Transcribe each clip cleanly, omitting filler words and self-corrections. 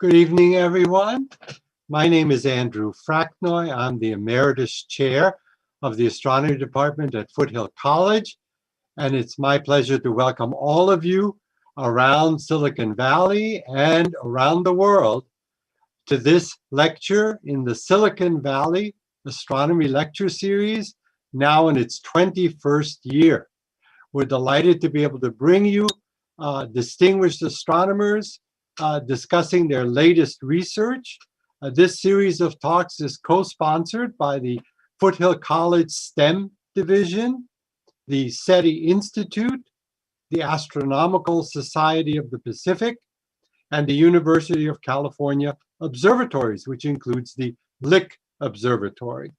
Good evening, everyone. My name is Andrew Fracknoy. I'm the Emeritus Chair of the Astronomy Department at Foothill College, and it's my pleasure to welcome all of you around Silicon Valley and around the world to this lecture in the Silicon Valley Astronomy Lecture Series, now in its 21st year. We're delighted to be able to bring you distinguished astronomers discussing their latest research. This series of talks is co-sponsored by the Foothill College STEM Division, the SETI Institute, the Astronomical Society of the Pacific, and the University of California Observatories, which includes the Lick Observatory.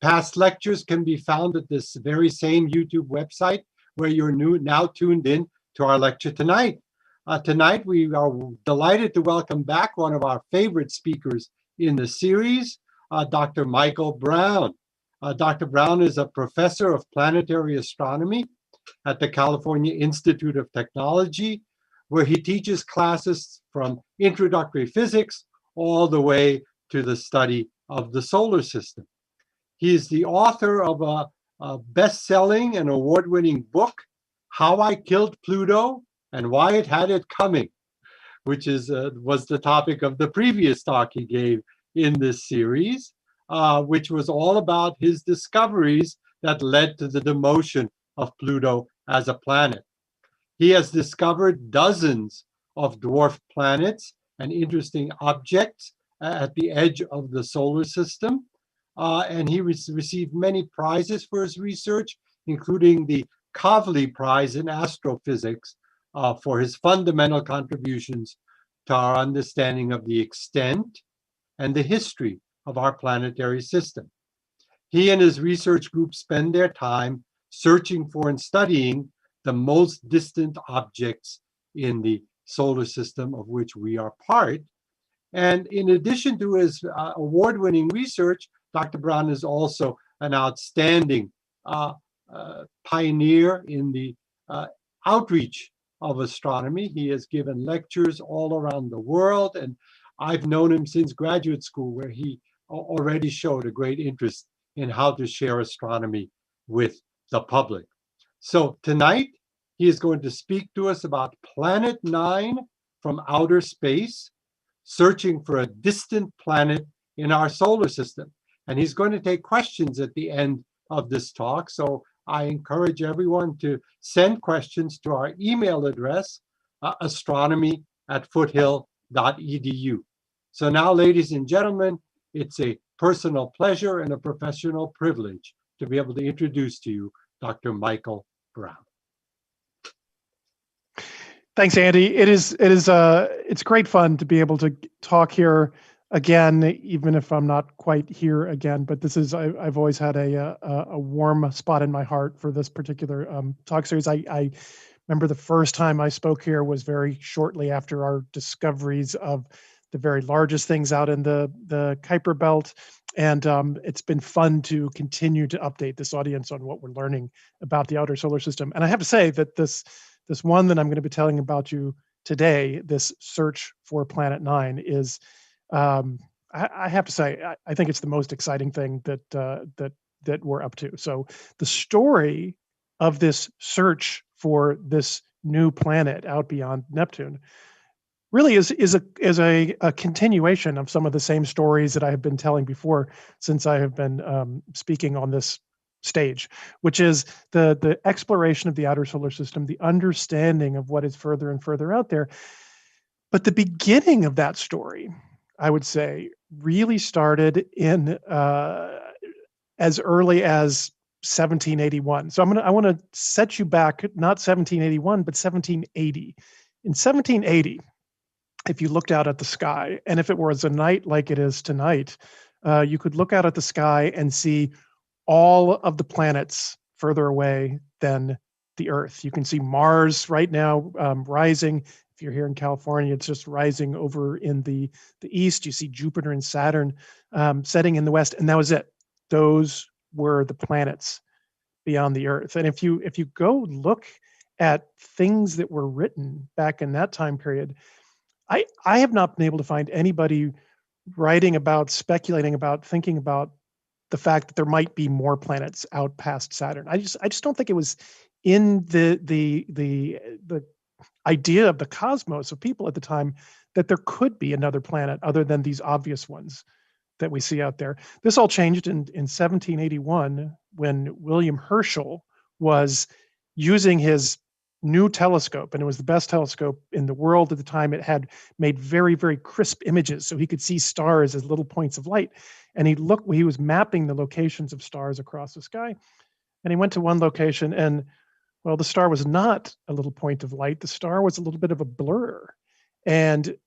Past lectures can be found at this very same YouTube website where you're now tuned in to our lecture tonight. Tonight, we are delighted to welcome back one of our favorite speakers in the series, Dr. Michael Brown. Dr. Brown is a professor of planetary astronomy at the California Institute of Technology, where he teaches classes from introductory physics all the way to the study of the solar system. He is the author of a best-selling and award-winning book, How I Killed Pluto and Why It Had It Coming, which was the topic of the previous talk he gave in this series, which was all about his discoveries that led to the demotion of Pluto as a planet. He has discovered dozens of dwarf planets and interesting objects at the edge of the solar system, and he received many prizes for his research, including the Kavli Prize in Astrophysics, for his fundamental contributions to our understanding of the extent and the history of our planetary system. He and his research group spend their time searching for and studying the most distant objects in the solar system of which we are part. And in addition to his award-winning research, Dr. Brown is also an outstanding pioneer in the outreach of astronomy. He has given lectures all around the world, and I've known him since graduate school, where he already showed a great interest in how to share astronomy with the public. So tonight, he is going to speak to us about Planet 9 from outer space, searching for a distant planet in our solar system. And he's going to take questions at the end of this talk. So I encourage everyone to send questions to our email address, astronomy@foothill.edu. So now, ladies and gentlemen, it's a personal pleasure and a professional privilege to be able to introduce to you Dr. Michael Brown. Thanks, Andy. It's great fun to be able to talk here again, even if I'm not quite here again. But I've always had a warm spot in my heart for this particular talk series. I remember the first time I spoke here was very shortly after our discoveries of the very largest things out in the Kuiper belt. And it's been fun to continue to update this audience on what we're learning about the outer solar system. And I have to say that this one that I'm going to be telling about you today, this search for Planet 9, is I have to say I think it's the most exciting thing that we're up to. So the story of this search for this new planet out beyond Neptune really is a continuation of some of the same stories that I have been telling before, since I have been speaking on this stage, which is the exploration of the outer solar system, the understanding of what is further and further out there. But the beginning of that story, I would say, really started in as early as 1781. So I want to set you back, not 1781, but 1780. In 1780, if you looked out at the sky, and if it was a night like it is tonight, you could look out at the sky and see all of the planets further away than the Earth. You can see Mars right now rising. If you're here in California, it's just rising over in the east. You see Jupiter and Saturn setting in the west, and that was it. Those were the planets beyond the Earth. And if you go look at things that were written back in that time period, I have not been able to find anybody writing about, speculating about, thinking about the fact that there might be more planets out past Saturn. I just don't think it was in the idea of the cosmos of people at the time that there could be another planet other than these obvious ones that we see out there. This all changed in 1781 when William Herschel was using his new telescope, and it was the best telescope in the world at the time. It had made very, very crisp images, so he could see stars as little points of light. And he was mapping the locations of stars across the sky. And he went to one location, and well, the star was not a little point of light. The star was a little bit of a blur. And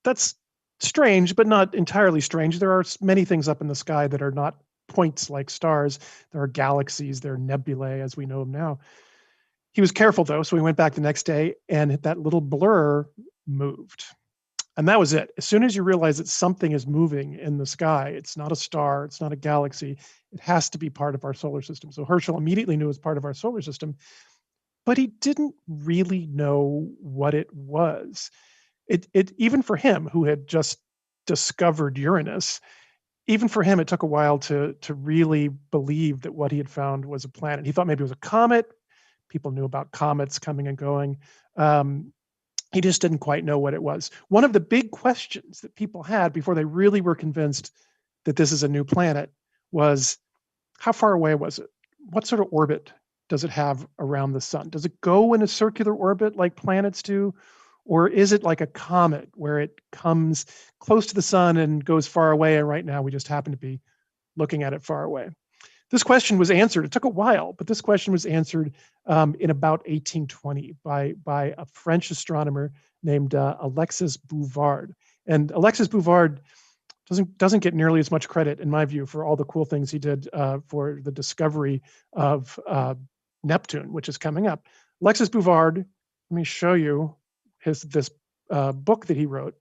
that's strange, but not entirely strange. There are many things up in the sky that are not points like stars. There are galaxies, there are nebulae as we know them now. He was careful though, so he went back the next day and that little blur moved. And that was it. As soon as you realize that something is moving in the sky, it's not a star, it's not a galaxy, it has to be part of our solar system. So Herschel immediately knew it was part of our solar system, but he didn't really know what it was. It even for him, who had just discovered Uranus, even for him, it took a while to really believe that what he had found was a planet. He thought maybe it was a comet. People knew about comets coming and going. He just didn't quite know what it was. One of the big questions that people had before they really were convinced that this is a new planet was, how far away was it? What sort of orbit does it have around the sun? Does it go in a circular orbit like planets do? Or is it like a comet where it comes close to the sun and goes far away? And right now we just happen to be looking at it far away. This question was answered. It took a while, but this question was answered in about 1820 by a French astronomer named Alexis Bouvard. And Alexis Bouvard doesn't get nearly as much credit, in my view, for all the cool things he did for the discovery of Neptune, which is coming up. Alexis Bouvard, let me show you this book that he wrote.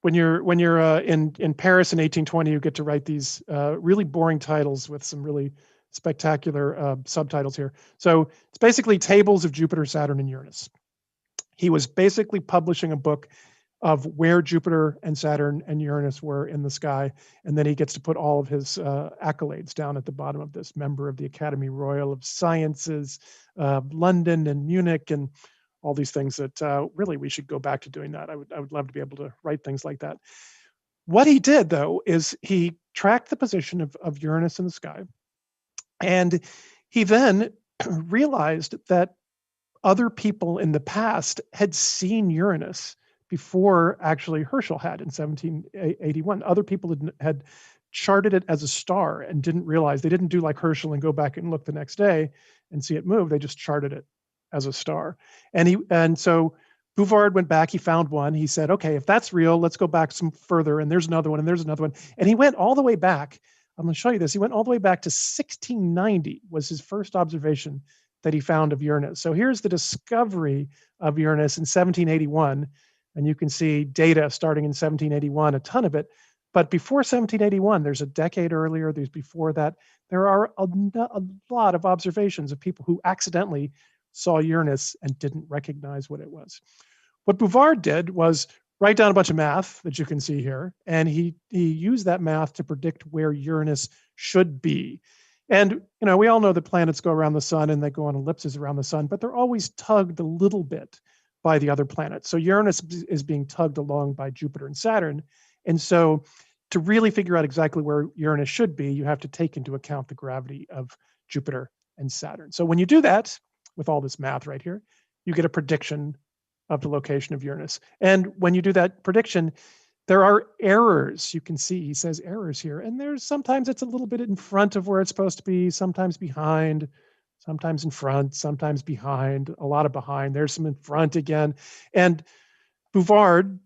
When you're in Paris in 1820, you get to write these really boring titles with some really spectacular subtitles here. So it's basically tables of Jupiter, Saturn, and Uranus. He was basically publishing a book of where Jupiter and Saturn and Uranus were in the sky, and then he gets to put all of his accolades down at the bottom of this: member of the Academy Royal of Sciences, London and Munich, and all these things that really we should go back to doing that. I would love to be able to write things like that. What he did though is he tracked the position of Uranus in the sky, and he then realized that other people in the past had seen Uranus before actually Herschel had in 1781. Other people had charted it as a star and didn't realize. They didn't do like Herschel and go back and look the next day and see it move. They just charted it as a star. And so Bouvard went back, he found one. He said, okay, if that's real, let's go back some further. And there's another one, and there's another one. And he went all the way back. I'm going to show you this. He went all the way back to 1690 was his first observation that he found of Uranus. So here's the discovery of Uranus in 1781. And you can see data starting in 1781, a ton of it. But before 1781, there's a decade earlier, there's before that, there are a lot of observations of people who accidentally saw Uranus and didn't recognize what it was. What Bouvard did was write down a bunch of math that you can see here, and he used that math to predict where Uranus should be. And we all know that planets go around the sun and they go on ellipses around the sun, but they're always tugged a little bit by the other planets. So Uranus is being tugged along by Jupiter and Saturn. And so to really figure out exactly where Uranus should be, you have to take into account the gravity of Jupiter and Saturn. So when you do that, with all this math right here, you get a prediction of the location of Uranus. And when you do that prediction, there are errors. You can see he says errors here. And there's sometimes it's a little bit in front of where it's supposed to be, sometimes behind, sometimes in front, sometimes behind, a lot of behind. There's some in front again. And Bouvard,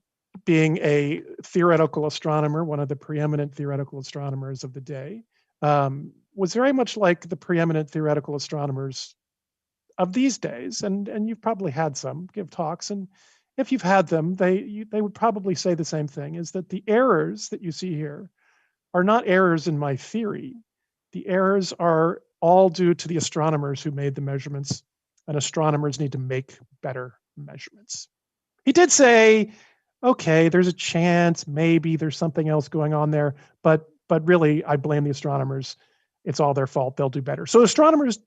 being a theoretical astronomer, one of the preeminent theoretical astronomers of the day, was very much like the preeminent theoretical astronomers of these days. And you've probably had some give talks. And if you've had them, they would probably say the same thing, is that the errors that you see here are not errors in my theory. The errors are all due to the astronomers who made the measurements, and astronomers need to make better measurements. He did say, okay, there's a chance, maybe there's something else going on there, but really, I blame the astronomers. It's all their fault. They'll do better. So astronomers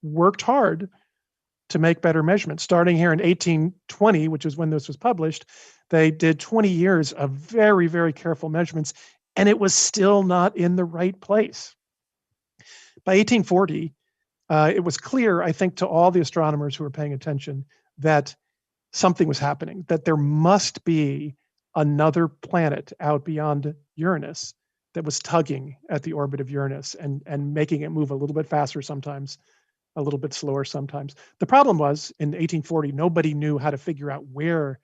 worked hard to make better measurements. Starting here in 1820, which is when this was published, they did 20 years of very, very careful measurements, and it was still not in the right place. By 1840, it was clear, I think, to all the astronomers who were paying attention that something was happening, that there must be another planet out beyond Uranus that was tugging at the orbit of Uranus and making it move a little bit faster sometimes, a little bit slower sometimes. The problem was, in 1840, nobody knew how to figure out where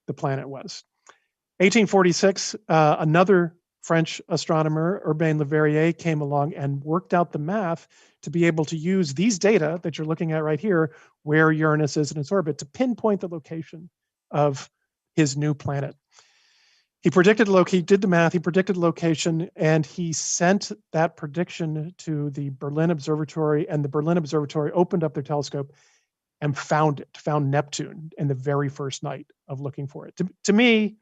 the planet was. 1846, another French astronomer, Urbain Le Verrier, came along and worked out the math to be able to use these data that you're looking at right here, where Uranus is in its orbit, to pinpoint the location of his new planet. He predicted he did the math, he predicted the location, and he sent that prediction to the Berlin Observatory, and the Berlin Observatory opened up their telescope and found Neptune in the very first night of looking for it. To me,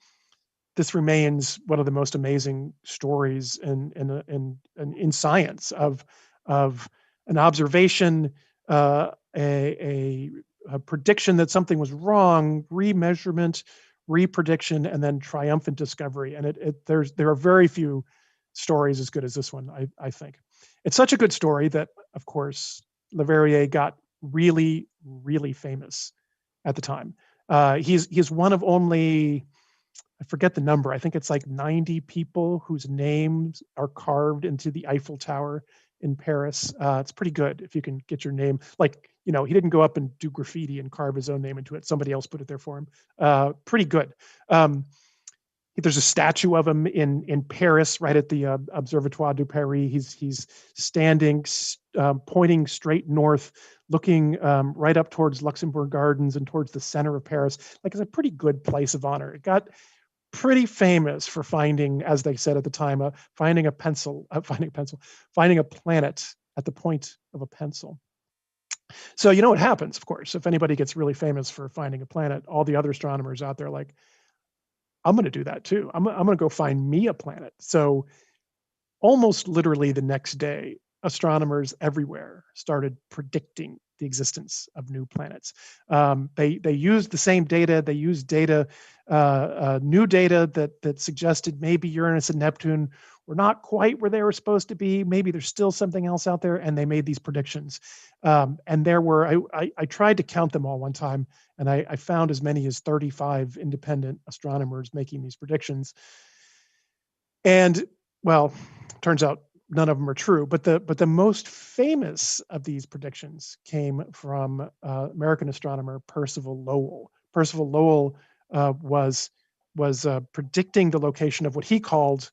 this remains one of the most amazing stories in science of an observation, a prediction that something was wrong, remeasurement, reprediction, and then triumphant discovery. And there are very few stories as good as this one, I think. It's such a good story that, of course, Le Verrier got really, really famous at the time. He's one of only, I forget the number, I think it's like 90 people whose names are carved into the Eiffel Tower in Paris. It's pretty good if you can get your name. Like, he didn't go up and do graffiti and carve his own name into it. Somebody else put it there for him. Pretty good. There's a statue of him in Paris, right at the Observatoire de Paris. He's standing, pointing straight north, looking right up towards Luxembourg Gardens and towards the center of Paris. Like, it's a pretty good place of honor. It got pretty famous for finding, as they said at the time, finding a planet at the point of a pencil. So you know what happens, of course, if anybody gets really famous for finding a planet, all the other astronomers out there are like, I'm going to do that too. I'm going to go find me a planet. So almost literally the next day, astronomers everywhere started predicting the existence of new planets. They used the same data. They used data, new data that suggested maybe Uranus and Neptune were not quite where they were supposed to be. Maybe there's still something else out there, and they made these predictions. And there were, I tried to count them all one time, and I found as many as 35 independent astronomers making these predictions. And well, turns out none of them are true, but the most famous of these predictions came from American astronomer Percival Lowell. Percival Lowell was predicting the location of what he called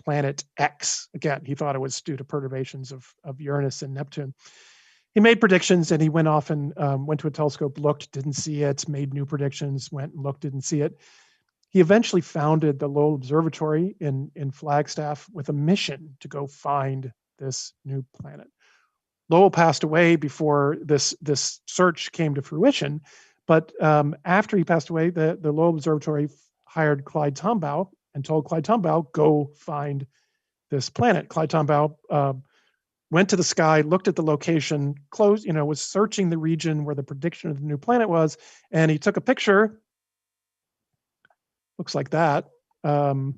planet X. Again, he thought it was due to perturbations of Uranus and Neptune. He made predictions, and he went off and went to a telescope, looked, didn't see it, made new predictions, went and looked, didn't see it. He eventually founded the Lowell Observatory in Flagstaff with a mission to go find this new planet. Lowell passed away before this search came to fruition, but after he passed away, the Lowell Observatory hired Clyde Tombaugh and told Clyde Tombaugh, go find this planet. Clyde Tombaugh went to the sky, looked at the location, was searching the region where the prediction of the new planet was, and he took a picture. Looks like that. No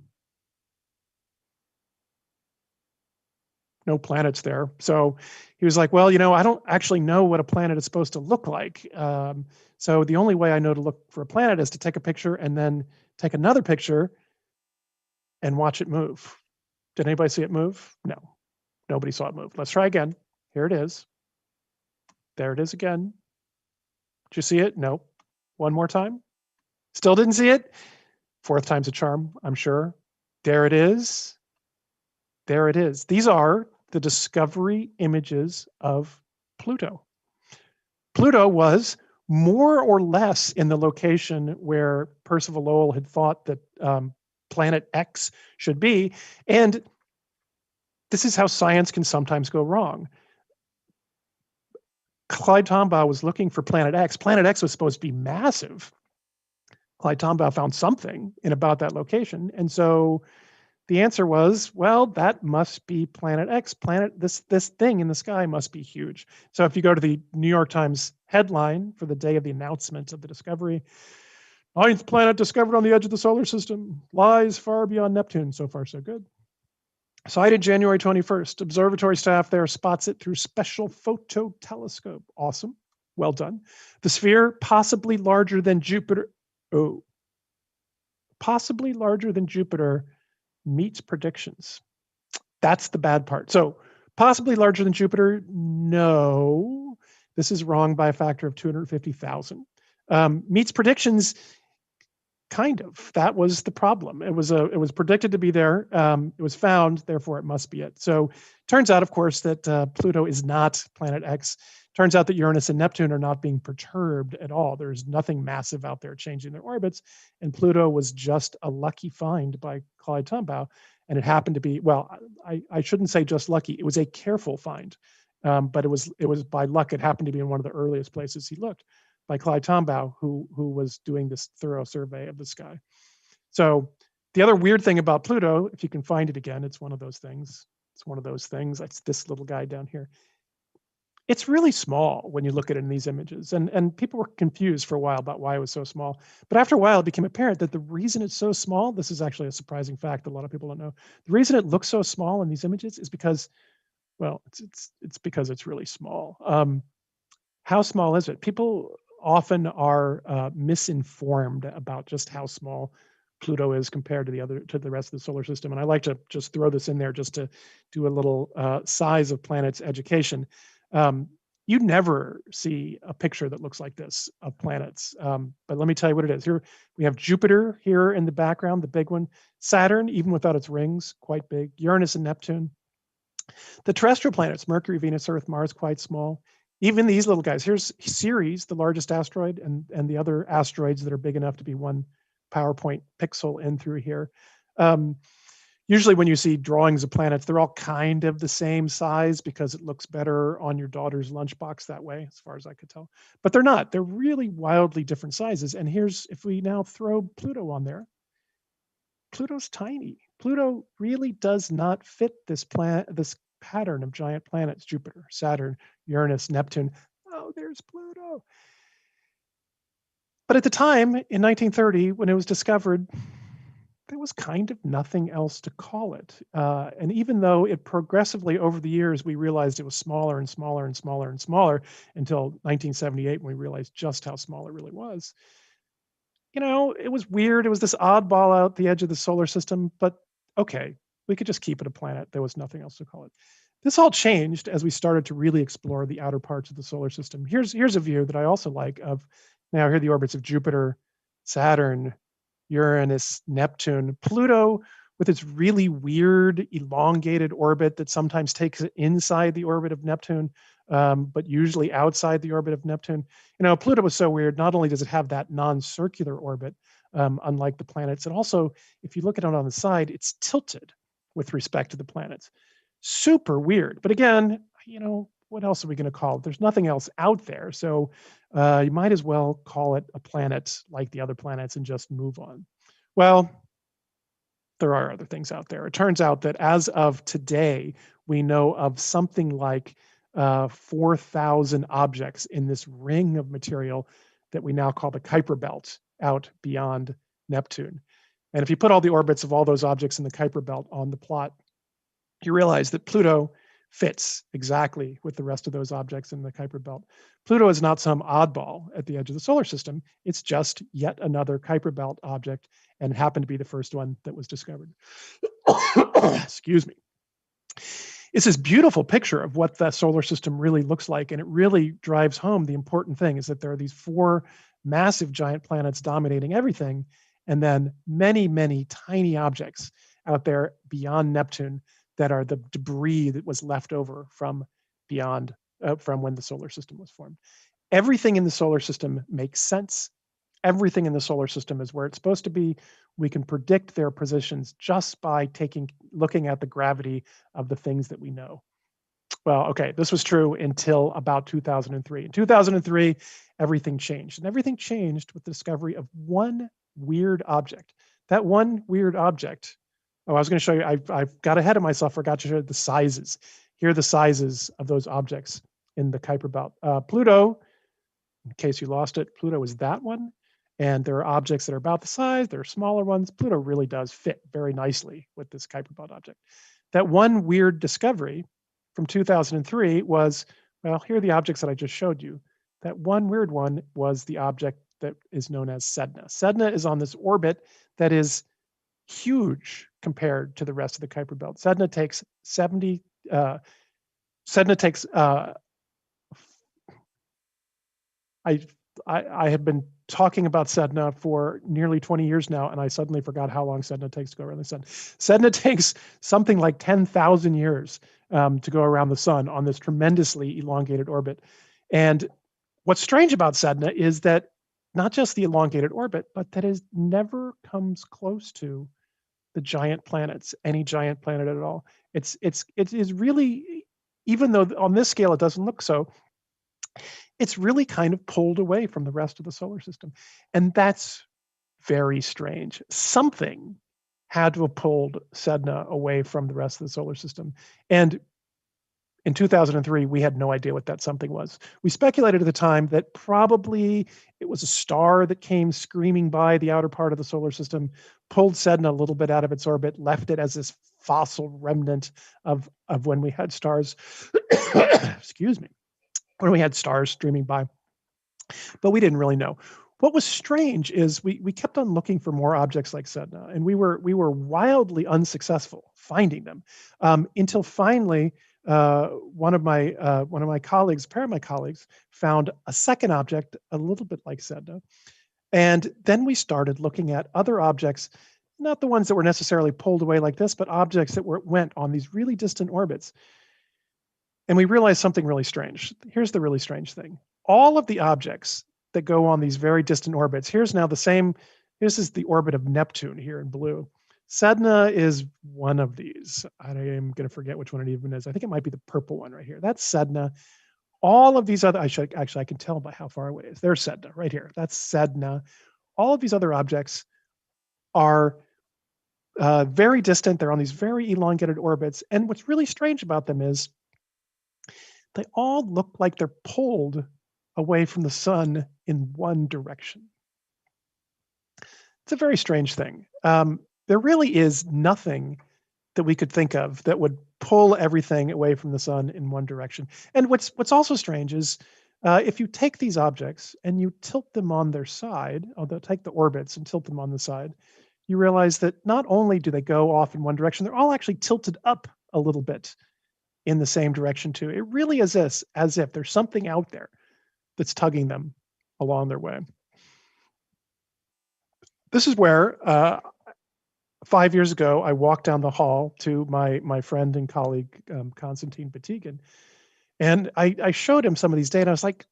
planets there. So he was like, well, I don't actually know what a planet is supposed to look like. So the only way I know to look for a planet is to take a picture and then take another picture and watch it move. Did anybody see it move? No, nobody saw it move. Let's try again. Here it is. There it is again. Did you see it? No. One more time. Still didn't see it? Fourth time's a charm, I'm sure. There it is. There it is. These are the discovery images of Pluto. Pluto was more or less in the location where Percival Lowell had thought that planet X should be. And this is how science can sometimes go wrong. Clyde Tombaugh was looking for Planet X. Planet X was supposed to be massive. Clyde Tombaugh found something in about that location. And so the answer was, well, that must be Planet X. This thing in the sky must be huge. So if you go to the New York Times headline for the day of the announcement of the discovery, ninth planet discovered on the edge of the solar system, lies far beyond Neptune. So far, so good. Sighted January 21st. Observatory staff there spots it through special photo telescope. Awesome. Well done. The sphere, possibly larger than Jupiter. Oh, possibly larger than Jupiter meets predictions. That's the bad part. So possibly larger than Jupiter. No, this is wrong by a factor of 250,000. Meets predictions. Kind of. That was the problem. It was predicted to be there. It was found, therefore it must be it. So turns out, of course, that Pluto is not Planet X. Turns out that Uranus and Neptune are not being perturbed at all. There's nothing massive out there changing their orbits. And Pluto was just a lucky find by Clyde Tombaugh. And it happened to be, well, I shouldn't say just lucky. It was a careful find. But it was by luck. It happened to be in one of the earliest places he looked, by Clyde Tombaugh, who was doing this thorough survey of the sky. So the other weird thing about Pluto, if you can find it again, it's one of those things. It's one of those things. It's this little guy down here. It's really small when you look at it in these images. And people were confused for a while about why it was so small. But after a while, it became apparent that the reason it's so small, this is actually a surprising fact that a lot of people don't know. The reason it looks so small in these images is because, well, it's because it's really small. How small is it? People often are misinformed about just how small Pluto is compared to the rest of the solar system. And I like to just throw this in there just to do a little size of planets education. You never see a picture that looks like this of planets. But let me tell you what it is. Here we have Jupiter here in the background, the big one. Saturn, even without its rings, quite big. Uranus and Neptune. The terrestrial planets, Mercury, Venus, Earth, Mars, quite small. Even these little guys. Here's Ceres, the largest asteroid, and the other asteroids that are big enough to be one PowerPoint pixel in through here. Usually when you see drawings of planets, they're all kind of the same size because it looks better on your daughter's lunchbox that way, as far as I could tell. But they're not. They're really wildly different sizes. And here's, if we now throw Pluto on there, Pluto's tiny. Pluto really does not fit this pattern of giant planets: Jupiter, Saturn, Uranus, Neptune. Oh, there's Pluto. But at the time, in 1930, when it was discovered, there was kind of nothing else to call it. And even though it progressively over the years, we realized it was smaller and smaller and smaller and smaller until 1978, when we realized just how small it really was. You know, it was weird. It was this oddball out the edge of the solar system, but okay, we could just keep it a planet. There was nothing else to call it. This all changed as we started to really explore the outer parts of the solar system. Here's a view that I also like of, now here are the orbits of Jupiter, Saturn, Uranus, Neptune, Pluto, with its really weird elongated orbit that sometimes takes it inside the orbit of Neptune, but usually outside the orbit of Neptune. You know, Pluto was so weird. Not only does it have that non-circular orbit, unlike the planets, and also, if you look at it on the side, it's tilted with respect to the planets. Super weird. But again, you know, what else are we going to call it? There's nothing else out there. So you might as well call it a planet like the other planets and just move on. Well, there are other things out there. It turns out that as of today, we know of something like 4,000 objects in this ring of material that we now call the Kuiper belt out beyond Neptune. And if you put all the orbits of all those objects in the Kuiper belt on the plot, you realize that Pluto fits exactly with the rest of those objects in the Kuiper belt. Pluto is not some oddball at the edge of the solar system. It's just yet another Kuiper belt object, and it happened to be the first one that was discovered. Excuse me. It's this beautiful picture of what the solar system really looks like, and it really drives home the important thing is that there are these four massive giant planets dominating everything, and then many, many tiny objects out there beyond Neptune that are the debris that was left over from beyond, from when the solar system was formed. Everything in the solar system makes sense. Everything in the solar system is where it's supposed to be. We can predict their positions just by looking at the gravity of the things that we know. Well, okay, this was true until about 2003. In 2003, everything changed. And everything changed with the discovery of one weird object. That one weird object, oh, I was going to show you, I've got ahead of myself, forgot to show you the sizes. Here are the sizes of those objects in the Kuiper belt. Pluto, in case you lost it, Pluto is that one. And there are objects that are about the size, there are smaller ones. Pluto really does fit very nicely with this Kuiper belt object. That one weird discovery from 2003 was, well, here are the objects that I just showed you. That one weird one was the object that is known as Sedna. Sedna is on this orbit that is huge compared to the rest of the Kuiper belt. Sedna takes 70, Sedna takes, I have been talking about Sedna for nearly 20 years now, and I suddenly forgot how long Sedna takes to go around the sun. Sedna takes something like 10,000 years to go around the sun on this tremendously elongated orbit. And what's strange about Sedna is that not just the elongated orbit, but that it never comes close to the giant planets, any giant planet at all. It is really, even though on this scale it doesn't look so, it's really kind of pulled away from the rest of the solar system. And that's very strange. Something had to have pulled Sedna away from the rest of the solar system. And in 2003, we had no idea what that something was. We speculated at the time that probably it was a star that came screaming by the outer part of the solar system, pulled Sedna a little bit out of its orbit, left it as this fossil remnant of when we had stars. Excuse me. When we had stars streaming by, but we didn't really know. What was strange is we kept on looking for more objects like Sedna, and we were wildly unsuccessful finding them until finally one of my colleagues, a pair of my colleagues, found a second object a little bit like Sedna, and then we started looking at other objects, not the ones that were necessarily pulled away like this, but objects that went on these really distant orbits. And we realized something really strange. Here's the really strange thing. All of the objects that go on these very distant orbits, here's now the same, this is the orbit of Neptune here in blue. Sedna is one of these. I am going to forget which one it even is. I think it might be the purple one right here. That's Sedna. All of these other, I can tell by how far away it is. There's Sedna right here. That's Sedna. All of these other objects are very distant. They're on these very elongated orbits. And what's really strange about them is they all look like they're pulled away from the sun in one direction. It's a very strange thing. There really is nothing that we could think of that would pull everything away from the sun in one direction. And what's also strange is if you take these objects and you tilt them on their side, although take the orbits and tilt them on the side, you realize that not only do they go off in one direction, they're all actually tilted up a little bit in the same direction too. It really is as if there's something out there that's tugging them along their way. This is where 5 years ago, I walked down the hall to my friend and colleague, Konstantin Batygin, and I showed him some of these data. I was like,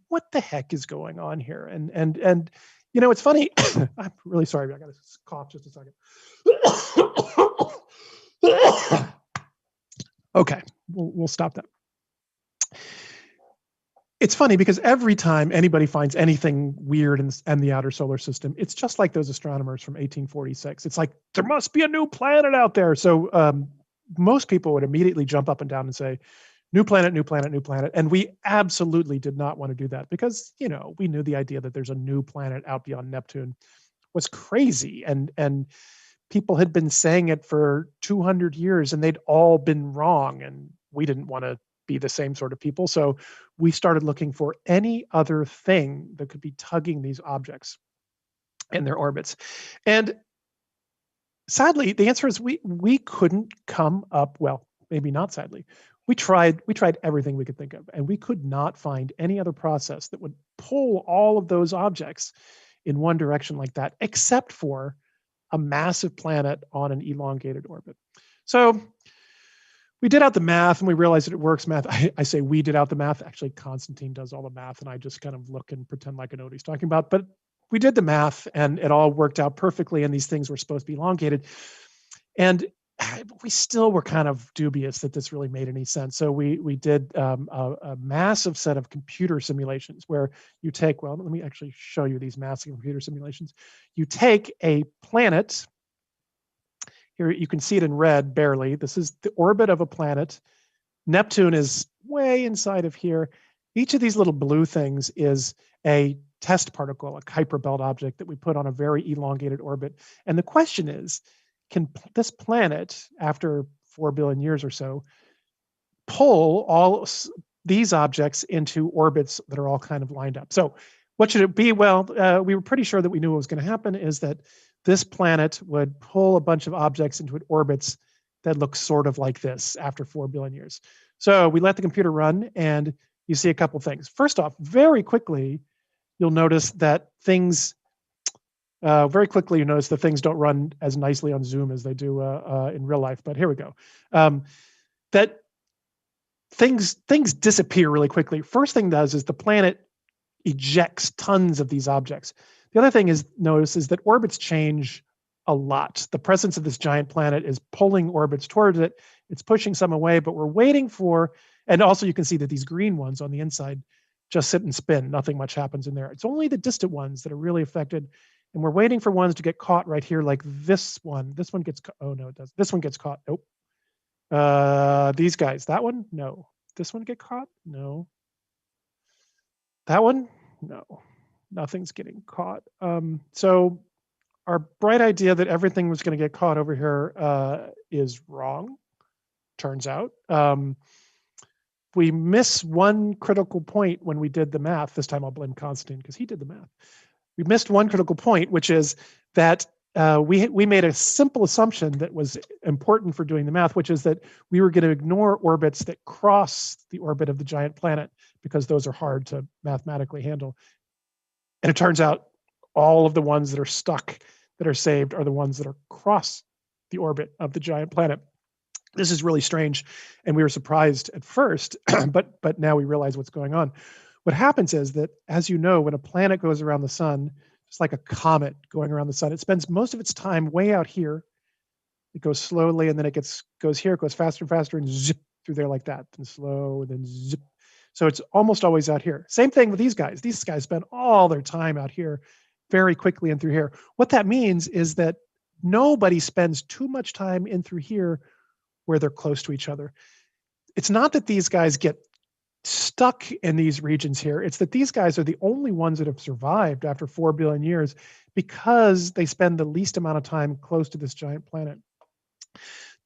what the heck is going on here? And you know, it's funny. I'm really sorry. I got to cough just a second. Okay, we'll stop that. It's funny because every time anybody finds anything weird in the outer solar system, it's just like those astronomers from 1846. It's like, there must be a new planet out there. So most people would immediately jump up and down and say, new planet, new planet, new planet. And we absolutely did not want to do that because, you know, we knew the idea that there's a new planet out beyond Neptune was crazy. And people had been saying it for 200 years and they'd all been wrong. And we didn't want to be the same sort of people. So we started looking for any other thing that could be tugging these objects in their orbits. And sadly, the answer is we couldn't come up, well, maybe not sadly. We tried everything we could think of, and we could not find any other process that would pull all of those objects in one direction like that, except for a massive planet on an elongated orbit. So we did out the math and we realized that it works. I say we did out the math. Actually, Konstantin does all the math and I just kind of look and pretend like I know what he's talking about. But we did the math and it all worked out perfectly and these things were supposed to be elongated. And we still were kind of dubious that this really made any sense. So we did a massive set of computer simulations where you take, well, let me actually show you these massive computer simulations. You take a planet, here you can see it in red barely. This is the orbit of a planet. Neptune is way inside of here. Each of these little blue things is a test particle, a Kuiper belt object that we put on a very elongated orbit. And the question is, can this planet, after 4 billion years or so, pull all these objects into orbits that are all kind of lined up? So what should it be? Well, we were pretty sure that we knew what was going to happen is that this planet would pull a bunch of objects into orbits that look sort of like this after 4 billion years. So we let the computer run, and you see a couple things. First off, very quickly, you'll notice that things don't run as nicely on Zoom as they do in real life. But here we go. That things disappear really quickly. First thing does is the planet ejects tons of these objects. The other thing is that orbits change a lot. The presence of this giant planet is pulling orbits towards it. It's pushing some away, but we're waiting for, and also you can see that these green ones on the inside just sit and spin. Nothing much happens in there. It's only the distant ones that are really affected. And we're waiting for ones to get caught right here, like this one. This one gets caught. Oh, no, it doesn't. This one gets caught. Nope. These guys. That one? No. This one get caught? No. That one? No. Nothing's getting caught. So our bright idea that everything was going to get caught over here is wrong, turns out. We miss one critical point when we did the math. This time I'll blame Constantine because he did the math. We missed one critical point, which is that we made a simple assumption that was important for doing the math, which is that we were going to ignore orbits that cross the orbit of the giant planet because those are hard to mathematically handle. And it turns out all of the ones that are stuck, that are saved, are the ones that are across the orbit of the giant planet. This is really strange, and we were surprised at first, but now we realize what's going on. What happens is that, as you know, when a planet goes around the sun, just like a comet going around the sun, it spends most of its time way out here. It goes slowly, and then it goes here, it goes faster and faster, and zip through there like that, and slow, and then zip. So it's almost always out here. Same thing with these guys. These guys spend all their time out here very quickly and through here. What that means is that nobody spends too much time in through here where they're close to each other. It's not that these guys get stuck in these regions here. It's that these guys are the only ones that have survived after 4 billion years because they spend the least amount of time close to this giant planet.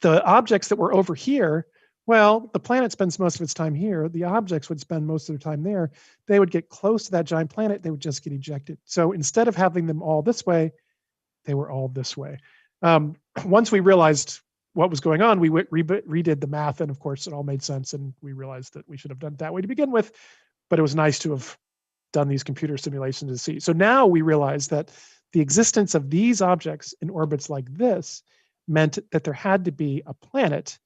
The objects that were over here, well, the planet spends most of its time here. The objects would spend most of their time there. They would get close to that giant planet. They would just get ejected. So instead of having them all this way, they were all this way. Once we realized what was going on, we redid the math, and of course it all made sense, and we realized that we should have done it that way to begin with, but it was nice to have done these computer simulations to see. So now we realize that the existence of these objects in orbits like this meant that there had to be a planet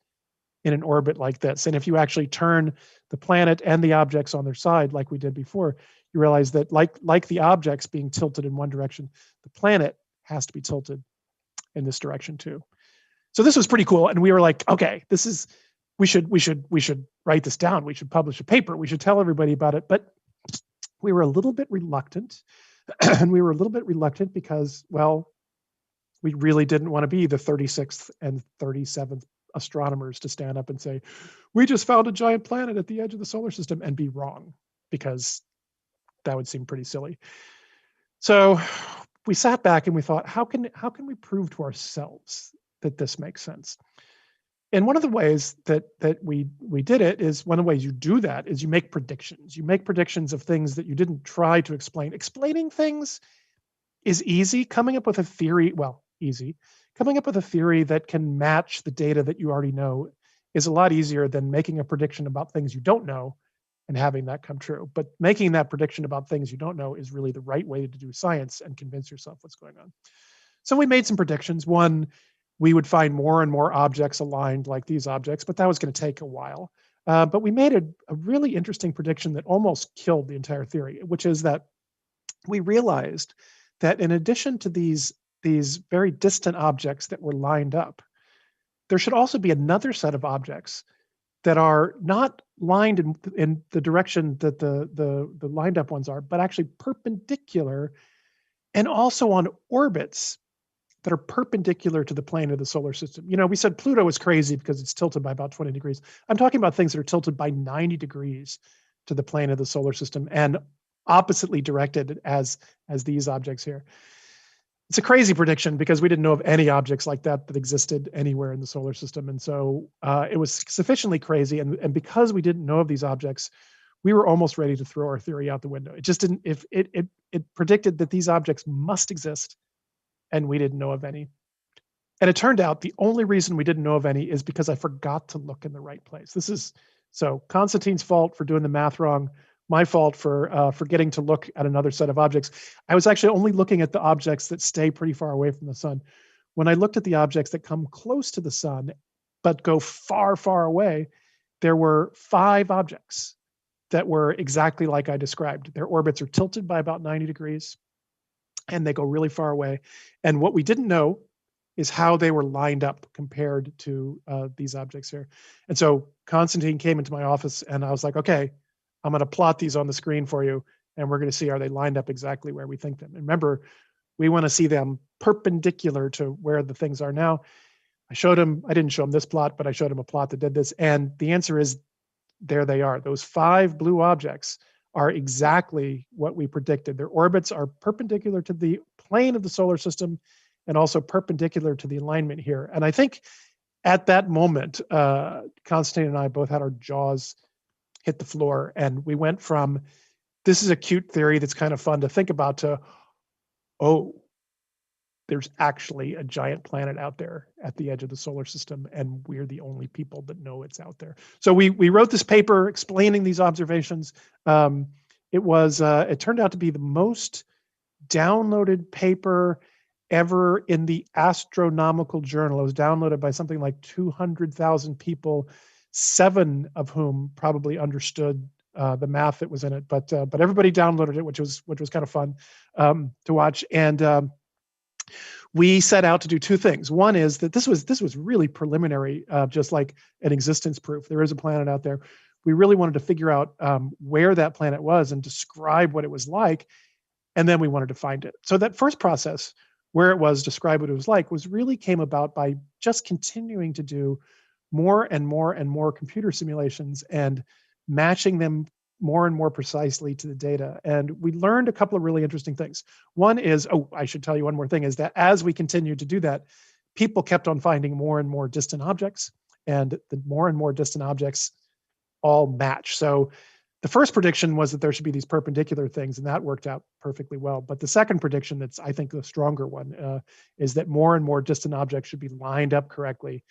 in an orbit like this. And if you actually turn the planet and the objects on their side like we did before, you realize that like the objects being tilted in one direction, the planet has to be tilted in this direction too. So this was pretty cool, and we were like, okay, we should write this down. We should publish a paper. We should tell everybody about it. But we were a little bit reluctant, and we were a little bit reluctant because, well, we really didn't want to be the 36th and 37th astronomers to stand up and say, we just found a giant planet at the edge of the solar system, and be wrong, because that would seem pretty silly. So we sat back and we thought, how can we prove to ourselves that this makes sense? And one of the ways that we did it is, one of the ways you do that is you make predictions. You make predictions of things that you didn't try to explain. Explaining things is easy. Coming up with a theory, well, easy. Coming up with a theory that can match the data that you already know is a lot easier than making a prediction about things you don't know and having that come true. But making that prediction about things you don't know is really the right way to do science and convince yourself what's going on. So we made some predictions. One, we would find more and more objects aligned like these objects, but that was going to take a while. But we made a really interesting prediction that almost killed the entire theory, which is that we realized that in addition to these very distant objects that were lined up, there should also be another set of objects that are not lined in the direction that the lined up ones are, but actually perpendicular and also on orbits that are perpendicular to the plane of the solar system. You know, we said Pluto is crazy because it's tilted by about 20 degrees. I'm talking about things that are tilted by 90 degrees to the plane of the solar system and oppositely directed as these objects here. It's a crazy prediction because we didn't know of any objects like that existed anywhere in the solar system. And so it was sufficiently crazy. And because we didn't know of these objects, we were almost ready to throw our theory out the window. It just didn't, if it predicted that these objects must exist and we didn't know of any. And it turned out the only reason we didn't know of any is because I forgot to look in the right place. This is, so Constantine's fault for doing the math wrong, my fault for forgetting to look at another set of objects. I was actually only looking at the objects that stay pretty far away from the sun. When I looked at the objects that come close to the sun, but go far, far away, there were 5 objects that were exactly like I described. Their orbits are tilted by about 90 degrees, and they go really far away. And what we didn't know is how they were lined up compared to these objects here. And so Constantine came into my office, and I was like, okay, I'm going to plot these on the screen for you, and we're going to see, are they lined up exactly where we think them? And remember, we want to see them perpendicular to where the things are now. I didn't show him this plot, but I showed him a plot that did this. And the answer is, there they are. Those 5 blue objects are exactly what we predicted. Their orbits are perpendicular to the plane of the solar system and also perpendicular to the alignment here. And I think at that moment, Constantine and I both had our jaws hit the floor, and we went from, this is a cute theory that's kind of fun to think about, to, oh, there's actually a giant planet out there at the edge of the solar system, and we're the only people that know it's out there. So we wrote this paper explaining these observations. It turned out to be the most downloaded paper ever in the Astronomical Journal. It was downloaded by something like 200,000 people, 7 of whom probably understood the math that was in it. But everybody downloaded it, which was kind of fun to watch. And we set out to do 2 things. One is that this was really preliminary, just like an existence proof. There is a planet out there. We really wanted to figure out where that planet was and describe what it was like, and then we wanted to find it. So that first process, where it was, describe what it was like, really came about by just continuing to do more and more and more computer simulations and matching them more and more precisely to the data. And we learned a couple of really interesting things. One is, I should tell you one more thing, is that as we continued to do that, people kept on finding more and more distant objects, and the more and more distant objects all match. So the first prediction was that there should be these perpendicular things, and that worked out perfectly well. But the second prediction, that's I think the stronger one, is that more and more distant objects should be lined up correctly,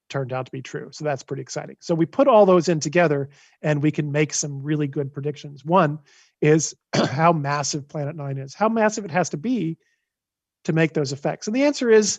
turned out to be true. So that's pretty exciting. So we put all those in together, and we can make some really good predictions. One is how massive Planet 9 is, how massive it has to be to make those effects. And the answer is,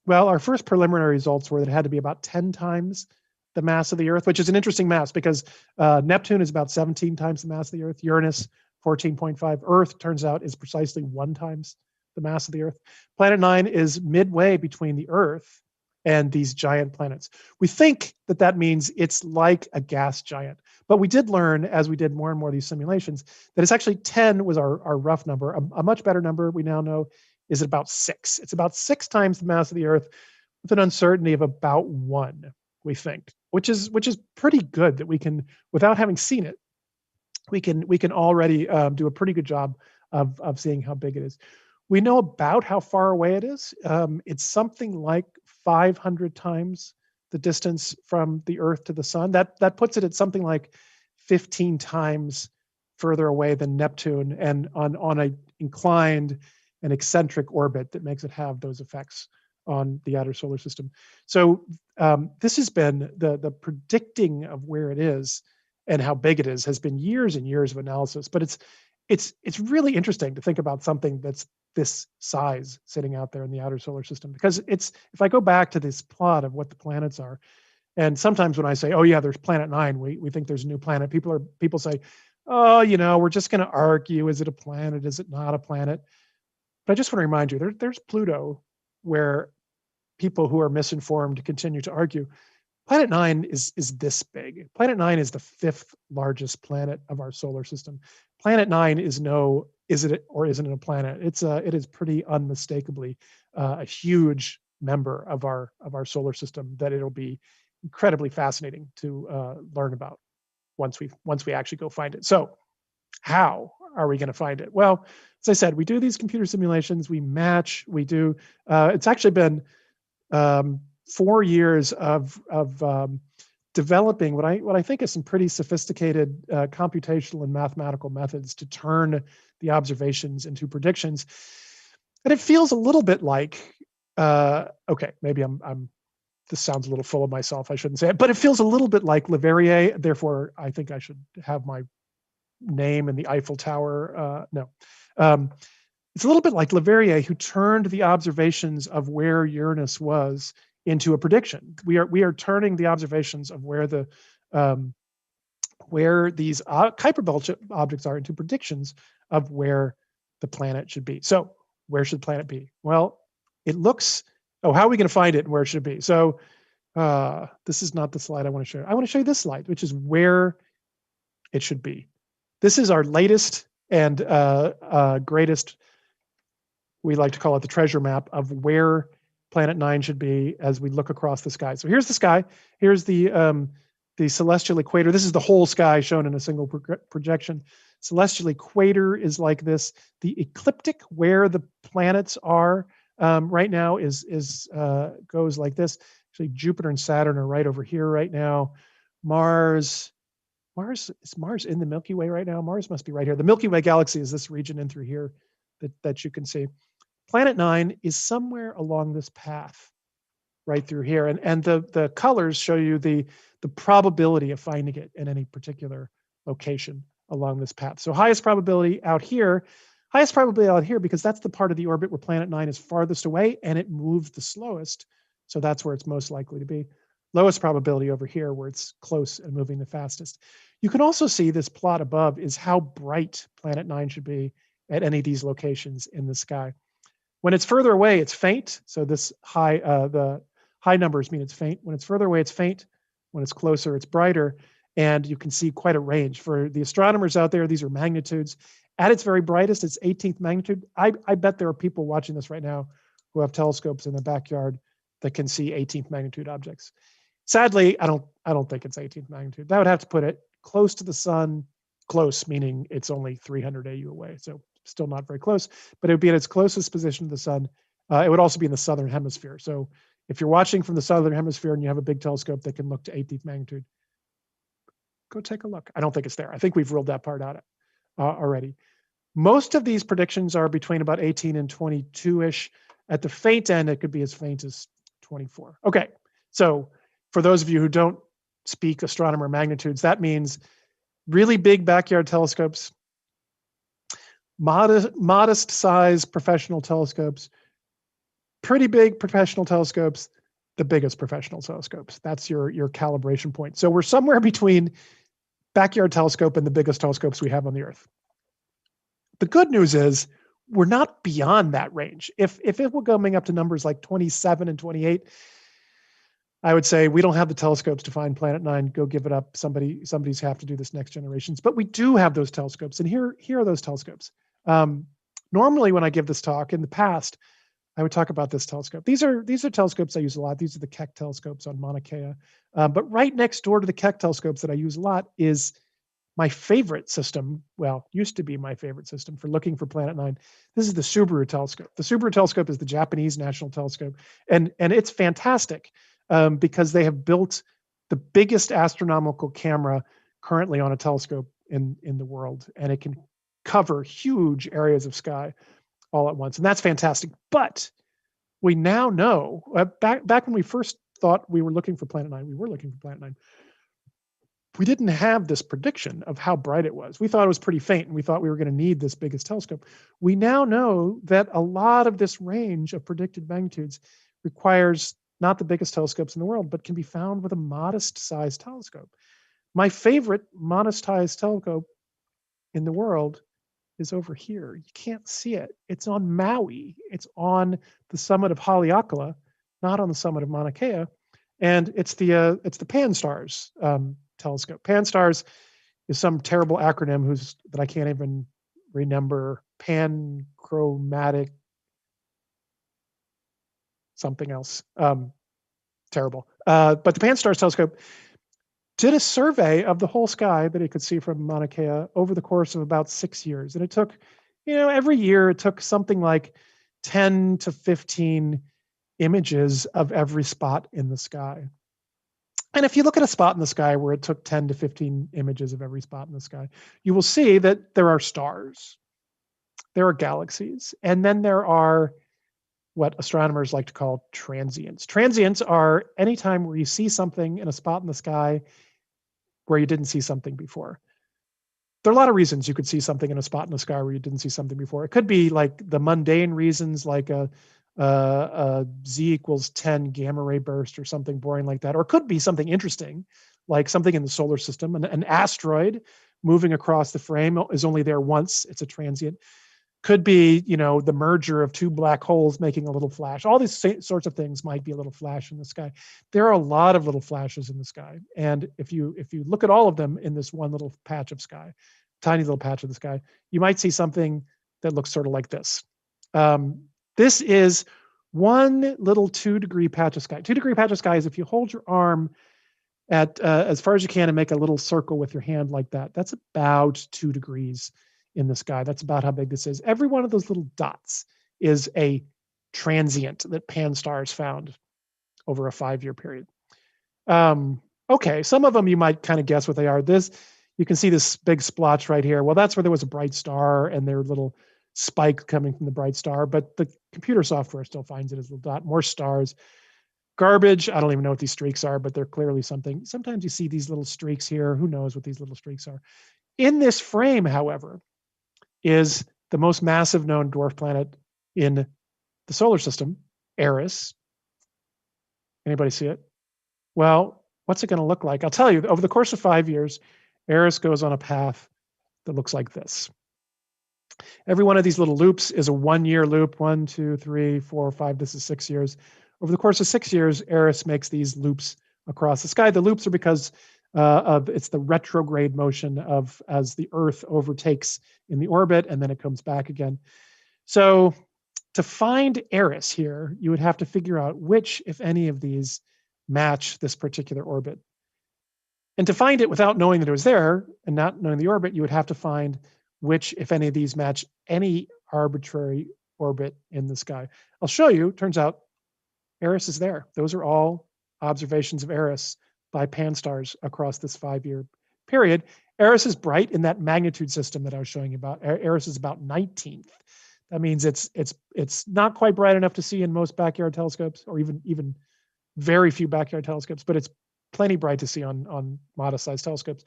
well, our first preliminary results were that it had to be about 10 times the mass of the Earth, which is an interesting mass because Neptune is about 17 times the mass of the Earth. Uranus, 14.5. Earth, turns out, is precisely 1 times the mass of the Earth. Planet 9 is midway between the Earth and these giant planets. We think that that means it's like a gas giant. But we did learn, as we did more and more of these simulations, that it's actually 10 was our rough number. A much better number we now know is about 6. It's about 6 times the mass of the Earth with an uncertainty of about 1, we think, which is pretty good, that we can, without having seen it, we can already do a pretty good job of seeing how big it is. We know about how far away it is. It's something like 500 times the distance from the Earth to the sun. That puts it at something like 15 times further away than Neptune, and on a inclined and eccentric orbit that makes it have those effects on the outer solar system. So this has been the predicting of where it is and how big it is has been years and years of analysis. But it's really interesting to think about something that's this size sitting out there in the outer solar system, because if I go back to this plot of what the planets are, and sometimes when I say, oh yeah, there's Planet 9, we think there's a new planet, people say, oh, we're just going to argue, is it a planet, is it not a planet? But I just want to remind you, there's Pluto, where people who are misinformed continue to argue. Planet 9 is this big. Planet 9 is the 5th largest planet of our solar system. Planet 9 is it or isn't it a planet? It is pretty unmistakably a huge member of our solar system that it'll be incredibly fascinating to learn about once we actually go find it. So how are we going to find it? Well, as I said, we do these computer simulations, we match, we do, it's actually been 4 years of developing what I think is some pretty sophisticated computational and mathematical methods to turn the observations into predictions. And it feels a little bit like, okay, maybe this sounds a little full of myself, I shouldn't say it, but it feels a little bit like Leverrier, therefore I think I should have my name in the Eiffel Tower. No. It's a little bit like Leverrier, who turned the observations of where Uranus was into a prediction. We are turning the observations of where these Kuiper belt objects are into predictions of where the planet should be. So where should the planet be? Well, it looks, how are we going to find it and where should it be? So this is not the slide I want to show you. I want to show you this slide, which is where it should be. This is our latest and greatest, we like to call it the treasure map of where Planet 9 should be as we look across the sky. So here's the sky. Here's the celestial equator. This is the whole sky shown in a single projection. Celestial equator is like this. The ecliptic, where the planets are right now, goes like this. Actually, Jupiter and Saturn are right over here right now. Is Mars in the Milky Way right now? Mars must be right here. The Milky Way galaxy is this region in through here that you can see. Planet 9 is somewhere along this path, right through here. And the colors show you the probability of finding it in any particular location along this path. So highest probability out here because that's the part of the orbit where Planet 9 is farthest away and it moves the slowest. So that's where it's most likely to be. Lowest probability over here where it's close and moving the fastest. You can also see this plot above is how bright Planet 9 should be at any of these locations in the sky. When it's further away, it's faint. So this the high numbers mean it's faint. When it's further away, it's faint. When it's closer, it's brighter. And you can see quite a range. For the astronomers out there, these are magnitudes. At its very brightest, it's 18th magnitude. I bet there are people watching this right now who have telescopes in their backyard that can see 18th magnitude objects. Sadly, I don't think it's 18th magnitude. That would have to put it close to the sun, close meaning it's only 300 AU away. So still not very close, but it would be at its closest position to the sun. It would also be in the southern hemisphere. So if you're watching from the southern hemisphere and you have a big telescope that can look to 18th magnitude, go take a look. I don't think it's there. I think we've ruled that part out already. Most of these predictions are between about 18 and 22-ish. At the faint end, it could be as faint as 24. Okay, so for those of you who don't speak astronomer magnitudes, that means really big backyard telescopes, modest size professional telescopes, pretty big professional telescopes, the biggest professional telescopes. That's your calibration point. So we're somewhere between backyard telescope and the biggest telescopes we have on the Earth. The good news is we're not beyond that range. If it were coming up to numbers like 27 and 28, I would say we don't have the telescopes to find Planet 9. Go give it up. Somebody's have to do this next generations. But we do have those telescopes, and here are those telescopes. Normally, when I give this talk in the past, I would talk about this telescope. These are telescopes I use a lot. These are the Keck telescopes on Mauna Kea. But right next door to the Keck telescopes that I use a lot is my favorite system. Well, used to be my favorite system for looking for Planet 9. This is the Subaru Telescope. The Subaru Telescope is the Japanese national telescope, and it's fantastic. Because they have built the biggest astronomical camera currently on a telescope in the world, and it can cover huge areas of sky all at once, and that's fantastic. But we now know, back when we first thought we were looking for Planet 9, we didn't have this prediction of how bright it was. We thought it was pretty faint, and we thought we were going to need this biggest telescope. We now know that a lot of this range of predicted magnitudes requires not the biggest telescopes in the world, but can be found with a modest-sized telescope. My favorite modest-sized telescope in the world is over here. You can't see it. It's on Maui. It's on the summit of Haleakala, not on the summit of Mauna Kea, and it's the PanStars Telescope. PanStars is some terrible acronym that I can't even remember. Panchromatic something else. Terrible. But the PanStars Telescope did a survey of the whole sky that it could see from Mauna Kea over the course of about 6 years. And it took, every year it took something like 10 to 15 images of every spot in the sky. And if you look at a spot in the sky where it took 10 to 15 images of every spot in the sky, you will see that there are stars, there are galaxies, and then there are what astronomers like to call transients. Transients are any time where you see something in a spot in the sky where you didn't see something before. There are a lot of reasons you could see something in a spot in the sky where you didn't see something before. It could be like the mundane reasons, like a Z equals 10 gamma ray burst or something boring like that. Or it could be something interesting, like something in the solar system. An asteroid moving across the frame is only there once. It's a transient. Could be, the merger of two black holes making a little flash. All these sorts of things might be a little flash in the sky. There are a lot of little flashes in the sky. And if you look at all of them in this one little patch of sky, tiny little patch of the sky, you might see something that looks sort of like this. This is one little 2-degree patch of sky. 2-degree patch of sky is if you hold your arm at as far as you can and make a little circle with your hand like that. That's about 2 degrees in the sky. That's about how big this is. Every one of those little dots is a transient that PanStars found over a 5-year period. Okay, some of them you might kind of guess what they are. You can see this big splotch right here. Well, that's where there was a bright star and their little spike coming from the bright star, but the computer software still finds it as a little dot. More stars. Garbage, I don't even know what these streaks are, but they're clearly something. Sometimes you see these little streaks here. Who knows what these little streaks are? In this frame, however, is the most massive known dwarf planet in the solar system, Eris. Anybody see it? Well, what's it going to look like? I'll tell you, over the course of 5 years, Eris goes on a path that looks like this. Every one of these little loops is a 1-year loop. 1, 2, 3, 4, 5. This is 6 years. Over the course of 6 years, Eris makes these loops across the sky. The loops are because it's the retrograde motion as the Earth overtakes in the orbit, and then it comes back again. So to find Eris here, you would have to figure out which, if any of these, match this particular orbit. And to find it without knowing that it was there and not knowing the orbit, you would have to find which, if any of these, match any arbitrary orbit in the sky. I'll show you. Turns out Eris is there. Those are all observations of Eris by PanStars across this 5-year period. Eris is bright in that magnitude system that I was showing you about. Eris is about 19th. That means it's not quite bright enough to see in most backyard telescopes, or even very few backyard telescopes, but it's plenty bright to see on modest-sized telescopes.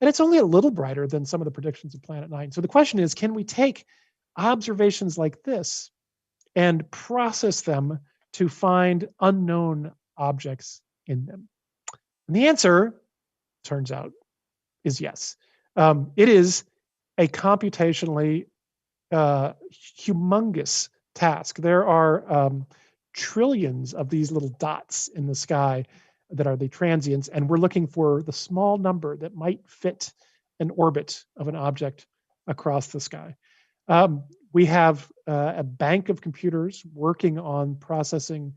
And it's only a little brighter than some of the predictions of Planet 9. So the question is, can we take observations like this and process them to find unknown objects in them? And the answer, turns out, is yes. It is a computationally humongous task. There are trillions of these little dots in the sky that are the transients, and we're looking for the small number that might fit an orbit of an object across the sky. We have a bank of computers working on processing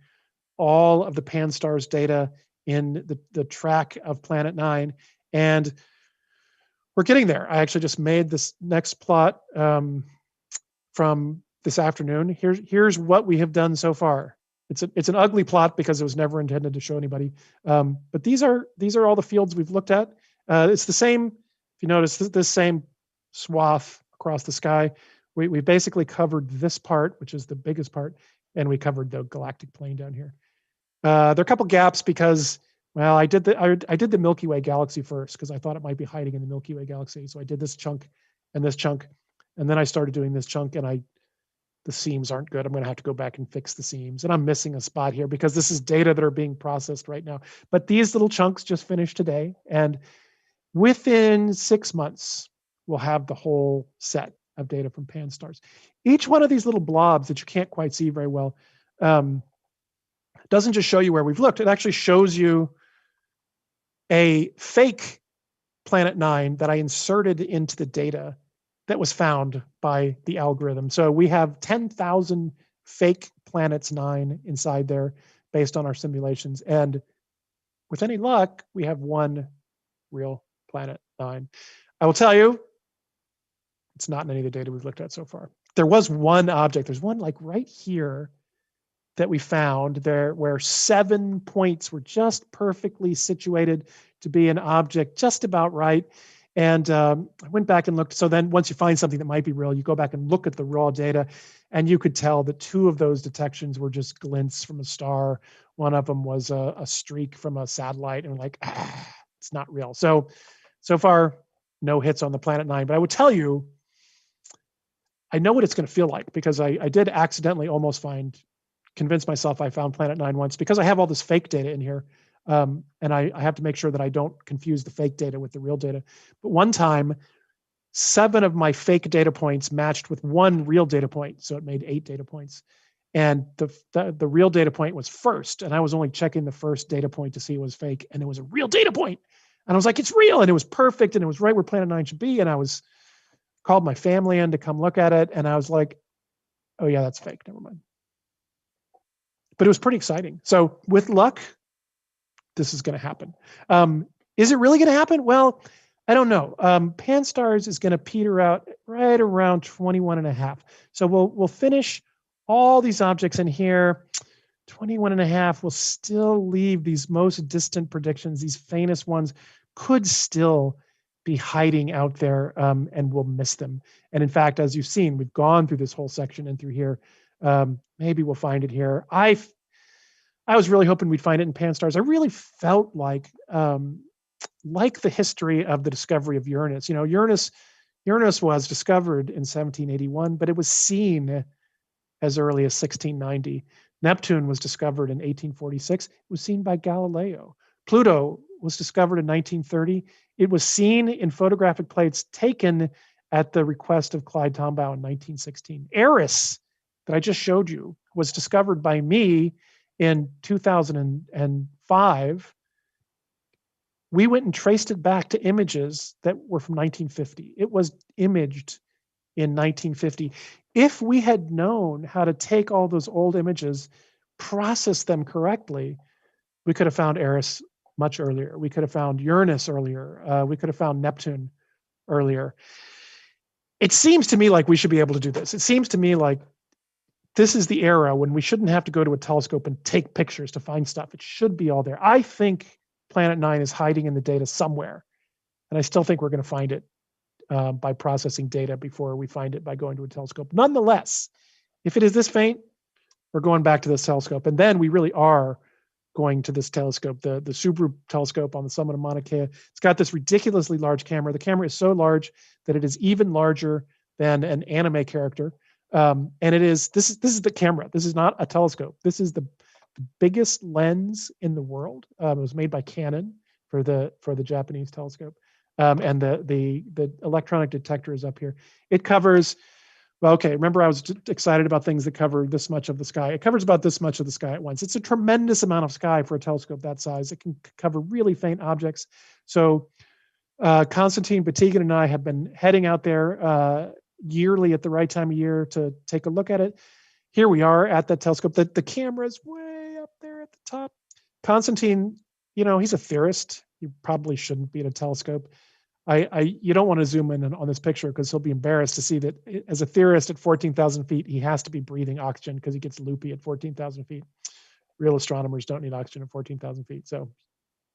all of the PanStars data in the track of Planet 9, and we're getting there. I actually just made this next plot from this afternoon. Here's what we have done so far. It's an ugly plot because it was never intended to show anybody. But these are all the fields we've looked at. It's the same. If you notice, this same swath across the sky. We basically covered this part, which is the biggest part, and we covered the galactic plane down here. There are a couple gaps because, well, I did the Milky Way galaxy first because I thought it might be hiding in the Milky Way galaxy. So I did this chunk, and then I started doing this chunk, and the seams aren't good. I'm going to have to go back and fix the seams, and I'm missing a spot here because this is data that are being processed right now. But these little chunks just finished today, and within 6 months, we'll have the whole set of data from PanStars. Each one of these little blobs that you can't quite see very well doesn't just show you where we've looked, it actually shows you a fake Planet 9 that I inserted into the data that was found by the algorithm. So we have 10,000 fake Planets 9 inside there based on our simulations. And with any luck, we have one real Planet 9. I will tell you, it's not in any of the data we've looked at so far. There was one object, there's one like right here that we found there where 7 points were just perfectly situated to be an object just about right. And I went back and looked. So then once you find something that might be real, you go back and look at the raw data, and you could tell that 2 of those detections were just glints from a star. One of them was a streak from a satellite, and we're like, it's not real. So far, no hits on the Planet 9. But I would tell you, I know what it's going to feel like, because I did accidentally almost convince myself I found Planet 9 once, because I have all this fake data in here. And I have to make sure that I don't confuse the fake data with the real data. But one time, 7 of my fake data points matched with 1 real data point. So it made 8 data points. And the real data point was first. And I was only checking the first data point to see it was fake. And it was a real data point. And I was like, it's real. And it was perfect. And it was right where Planet 9 should be. And I called my family in to come look at it. And I was like, oh yeah, that's fake. Never mind. But it was pretty exciting. So with luck, this is going to happen. Is it really going to happen? Well, I don't know. PanStars is going to peter out right around 21.5. So we'll finish all these objects in here. 21.5 will still leave these most distant predictions. These faintest ones could still be hiding out there, and we'll miss them. And in fact, as you've seen, we've gone through this whole section and through here. Maybe we'll find it here. I was really hoping we'd find it in PanStars. I really felt like the history of the discovery of Uranus. You know, Uranus was discovered in 1781, but it was seen as early as 1690. Neptune was discovered in 1846. It was seen by Galileo. Pluto was discovered in 1930. It was seen in photographic plates taken at the request of Clyde Tombaugh in 1916. Eris, that I just showed you, was discovered by me in 2005. We went and traced it back to images that were from 1950. It was imaged in 1950. If we had known how to take all those old images, process them correctly, we could have found Eris much earlier. We could have found Uranus earlier. We could have found Neptune earlier. It seems to me like we should be able to do this. It seems to me like this is the era when we shouldn't have to go to a telescope and take pictures to find stuff. It should be all there. I think Planet 9 is hiding in the data somewhere, and I still think we're going to find it by processing data before we find it by going to a telescope. Nonetheless, if it is this faint, we're going back to this telescope, and then we really are going to this telescope, the Subaru Telescope on the summit of Mauna Kea. It's got this ridiculously large camera. The camera is so large that it is even larger than an anime character. And this is the camera. This is not a telescope. This is the biggest lens in the world. It was made by Canon for the Japanese telescope. And the electronic detector is up here. It covers, well, okay, remember I was excited about things that cover this much of the sky. It covers about this much of the sky at once. It's a tremendous amount of sky for a telescope that size. It can cover really faint objects. So Konstantin Batygin and I have been heading out there yearly at the right time of year to take a look at it. Here we are at that telescope. The camera is way up there at the top. Konstantin, he's a theorist. You probably shouldn't be at a telescope. You don't want to zoom in on this picture because he'll be embarrassed to see that as a theorist at 14,000 feet, he has to be breathing oxygen because he gets loopy at 14,000 feet. Real astronomers don't need oxygen at 14,000 feet. So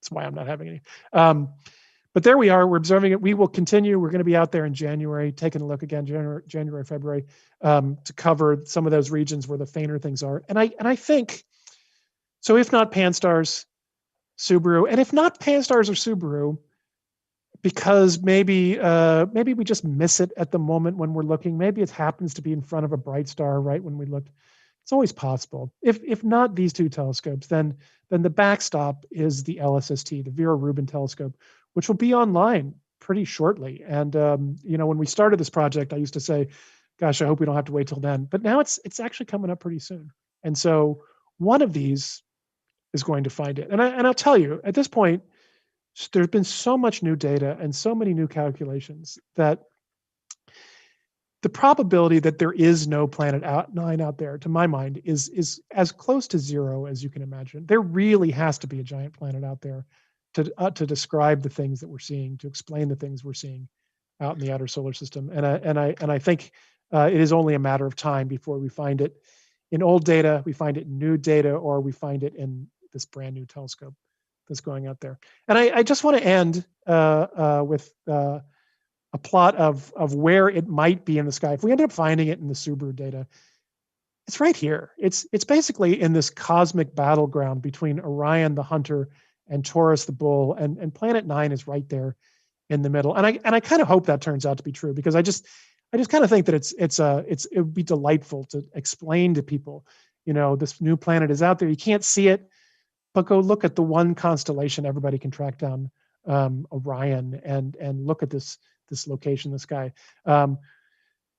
that's why I'm not having any. But there we are. We're observing it. We will continue. We're going to be out there in January, taking a look again, January, February, to cover some of those regions where the fainter things are. And I think, so if not PanStars, Subaru, and if not PanStars or Subaru, because maybe we just miss it at the moment when we're looking. Maybe it happens to be in front of a bright star right when we looked. It's always possible. If not these two telescopes, then the backstop is the LSST, the Vera Rubin telescope, which will be online pretty shortly. And when we started this project, I used to say, "Gosh, I hope we don't have to wait till then." But now it's actually coming up pretty soon. And so one of these is going to find it. And I'll tell you, at this point, there's been so much new data and so many new calculations that the probability that there is no planet 9 out there, to my mind, is as close to zero as you can imagine. There really has to be a giant planet out there to describe the things that we're seeing, to explain the things we're seeing out in the outer solar system. And I think it is only a matter of time before we find it in old data, we find it in new data, or we find it in this brand new telescope that's going out there. And I just want to end with a plot of where it might be in the sky. If we end up finding it in the Subaru data, it's right here. It's basically in this cosmic battleground between Orion the Hunter and Taurus the Bull, and Planet 9 is right there in the middle. And I kind of hope that turns out to be true, because I just kind of think that it would be delightful to explain to people, this new planet is out there. You can't see it, but go look at the one constellation everybody can track down, Orion, and look at this location in the sky.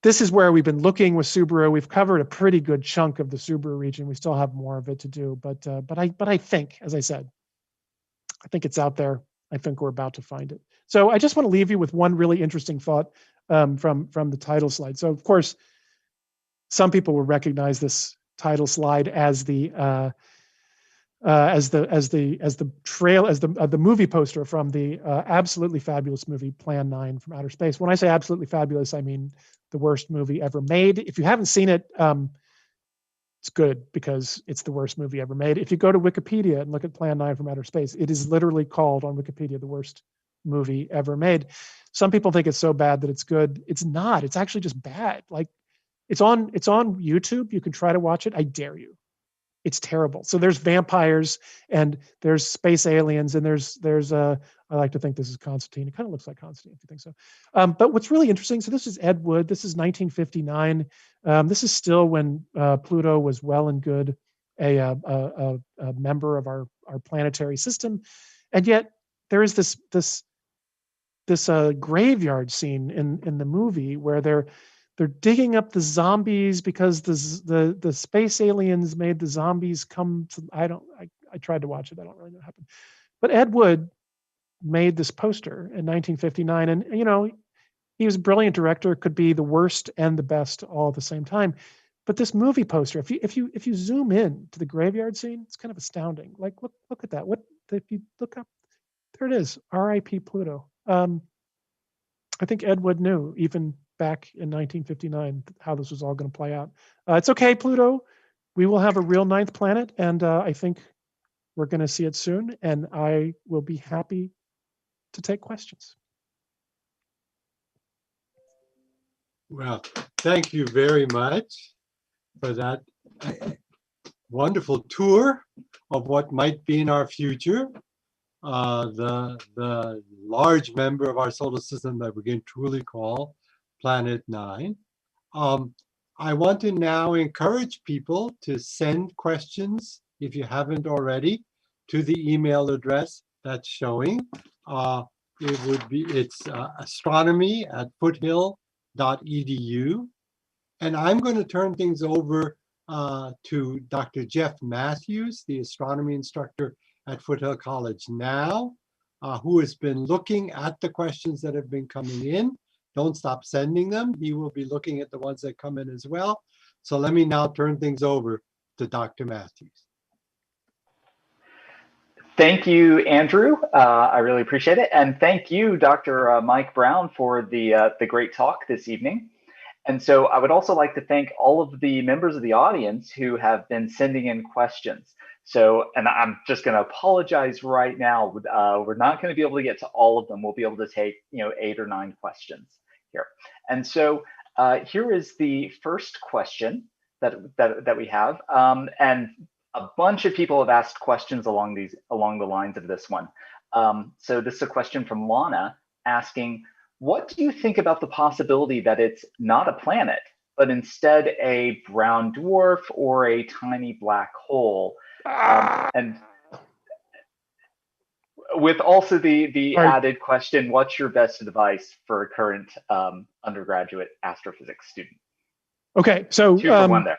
This is where we've been looking with Subaru. We've covered a pretty good chunk of the Subaru region. We still have more of it to do, but I think, as I said, I think it's out there. I think we're about to find it. So I just want to leave you with one really interesting thought from the title slide. So of course, some people will recognize this title slide as the movie poster from the absolutely fabulous movie Plan 9 from Outer Space. When I say absolutely fabulous, I mean the worst movie ever made. If you haven't seen it, it's good, because it's the worst movie ever made. If you go to Wikipedia and look at Plan 9 from Outer Space, it is literally called on Wikipedia the worst movie ever made. Some people think it's so bad that it's good. It's not. It's actually just bad. Like, it's on YouTube. You can try to watch it. I dare you. It's terrible. So there's vampires and there's space aliens, and there's I like to think this is Constantine. It kind of looks like Constantine, if you think so. But what's really interesting, so this is Ed Wood. This is 1959. This is still when Pluto was well and good a member of our planetary system, and yet there is this graveyard scene in the movie where they're digging up the zombies because the space aliens made the zombies come to. I tried to watch it. I don't really know what happened. But Ed Wood made this poster in 1959, and he was a brilliant director. Could be the worst and the best all at the same time. But this movie poster, if you zoom in to the graveyard scene, it's kind of astounding. Like, look at that. If you look up, there it is. R.I.P. Pluto. I think Ed Wood knew even back in 1959 how this was all going to play out. It's okay, Pluto. We will have a real ninth planet, and I think we're going to see it soon. And I will be happy to take questions. Well, thank you very much for that wonderful tour of what might be in our future. The large member of our solar system that we can truly call Planet 9. I want to now encourage people to send questions, if you haven't already, to the email address that's showing. It's astronomy@foothill.edu. And I'm going to turn things over to Dr. Jeff Matthews, the astronomy instructor at Foothill College now, who has been looking at the questions that have been coming in. Don't stop sending them. He will be looking at the ones that come in as well. So let me now turn things over to Dr. Matthews. Thank you, Andrew. I really appreciate it. And thank you, Dr. Mike Brown, for the great talk this evening. And so I would also like to thank all of the members of the audience who have been sending in questions. So, and I'm just going to apologize right now. We're not going to be able to get to all of them. We'll be able to take 8 or 9 questions here. And so here is the first question that we have. And a bunch of people have asked questions along the lines of this one. So this is a question from Lana asking, what do you think about the possibility that it's not a planet, but instead a brown dwarf or a tiny black hole? And with also the added question, what's your best advice for a current undergraduate astrophysics student? Okay, so 2 for 1 there.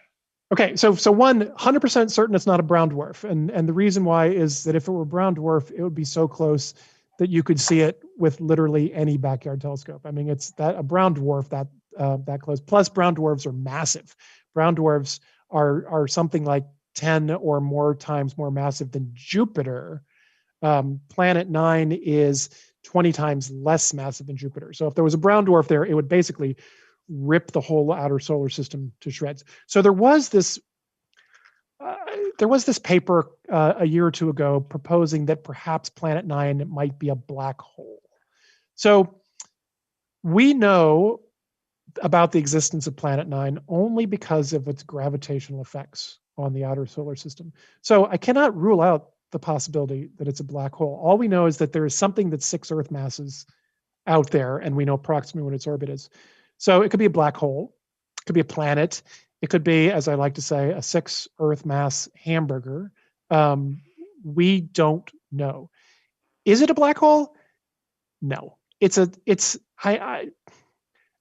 Okay, so 100% certain it's not a brown dwarf, and the reason why is that if it were a brown dwarf, it would be so close that you could see it with literally any backyard telescope. I mean, it's that a brown dwarf that close. Plus, brown dwarfs are massive. Brown dwarfs are something like 10 or more times more massive than Jupiter. Planet 9 is 20 times less massive than Jupiter. So if there was a brown dwarf there, it would basically rip the whole outer solar system to shreds. So there was this paper a year or two ago proposing that perhaps Planet 9 might be a black hole. So we know about the existence of Planet 9 only because of its gravitational effects on the outer solar system. So I cannot rule out the possibility that it's a black hole. All we know is that there is something that's 6 Earth masses out there, and we know approximately what its orbit is. So it could be a black hole, it could be a planet, it could be, as I like to say, a 6 Earth mass hamburger. We don't know. Is it a black hole? No.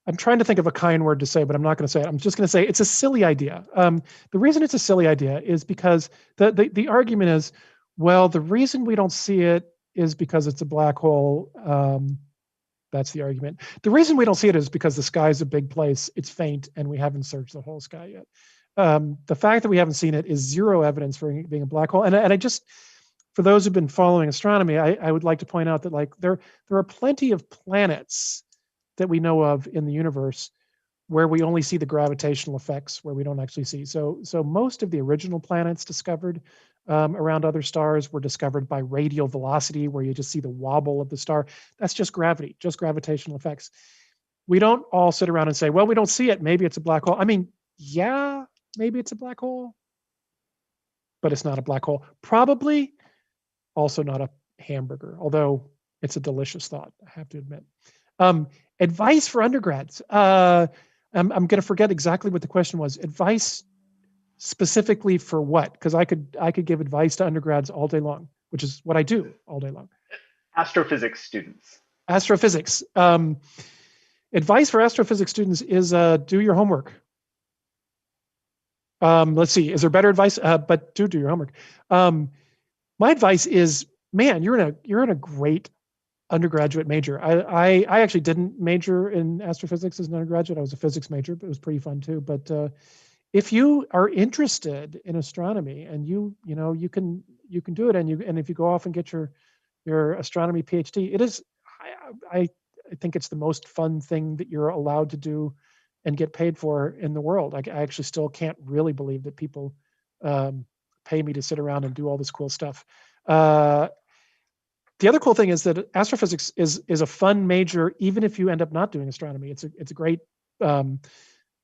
I'm trying to think of a kind word to say, but I'm not going to say it. I'm just going to say it's a silly idea. The reason it's a silly idea is because the argument is, well, the reason we don't see it is because it's a black hole. That's the argument. The reason we don't see it is because the sky is a big place, it's faint, and we haven't searched the whole sky yet. The fact that we haven't seen it is zero evidence for it being a black hole. And I just, for those who've been following astronomy, I would like to point out that like there are plenty of planets that we know of in the universe where we only see the gravitational effects, where we don't actually see. So most of the original planets discovered around other stars were discovered by radial velocity, where you just see the wobble of the star. That's just gravity, just gravitational effects. We don't all sit around and say, well, we don't see it, maybe it's a black hole. I mean, yeah, maybe it's a black hole, but it's not a black hole. Probably also not a hamburger, although it's a delicious thought, I have to admit. Advice for undergrads. I'm going to forget exactly what the question was. Advice specifically for what? Because I could give advice to undergrads all day long, which is what I do all day long. Astrophysics students. Astrophysics. Advice for astrophysics students is do your homework. Let's see. Is there better advice? But do your homework. My advice is, man, you're in a great undergraduate major. I actually didn't major in astrophysics as an undergraduate. I was a physics major, but it was pretty fun too. But if you are interested in astronomy and you can do it, and if you go off and get your astronomy PhD, it is, I think it's the most fun thing that you're allowed to do and get paid for in the world. I actually still can't really believe that people pay me to sit around and do all this cool stuff. The other cool thing is that astrophysics is a fun major, even if you end up not doing astronomy. It's a great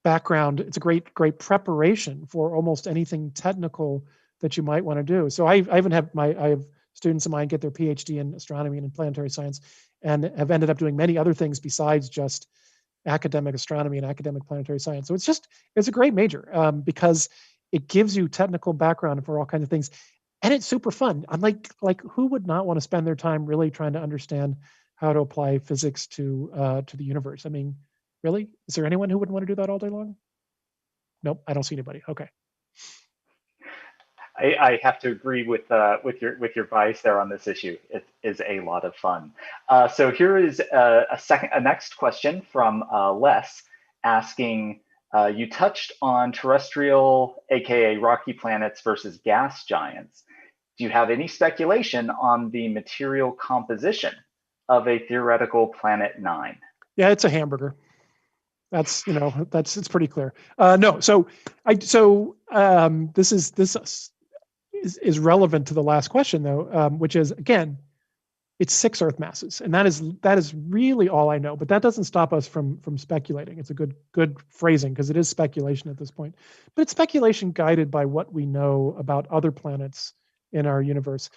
background. It's a great preparation for almost anything technical that you might want to do. So I have students of mine get their PhD in astronomy and in planetary science, and have ended up doing many other things besides just academic astronomy and academic planetary science. So it's a great major because it gives you technical background for all kinds of things. And it's super fun. I'm like who would not want to spend their time really trying to understand how to apply physics to the universe? I mean, really? Is there anyone who wouldn't want to do that all day long? Nope, I don't see anybody. Okay. I have to agree with your bias there on this issue. It is a lot of fun. So here is a next question from Les asking. You touched on terrestrial, aka rocky planets versus gas giants. Do you have any speculation on the material composition of a theoretical Planet 9? Yeah, it's a hamburger. It's pretty clear. No, this is relevant to the last question though, which is, again, it's 6 Earth masses, and that is really all I know. But that doesn't stop us from speculating. It's a good phrasing because it is speculation at this point. But it's speculation guided by what we know about other planets in our universe.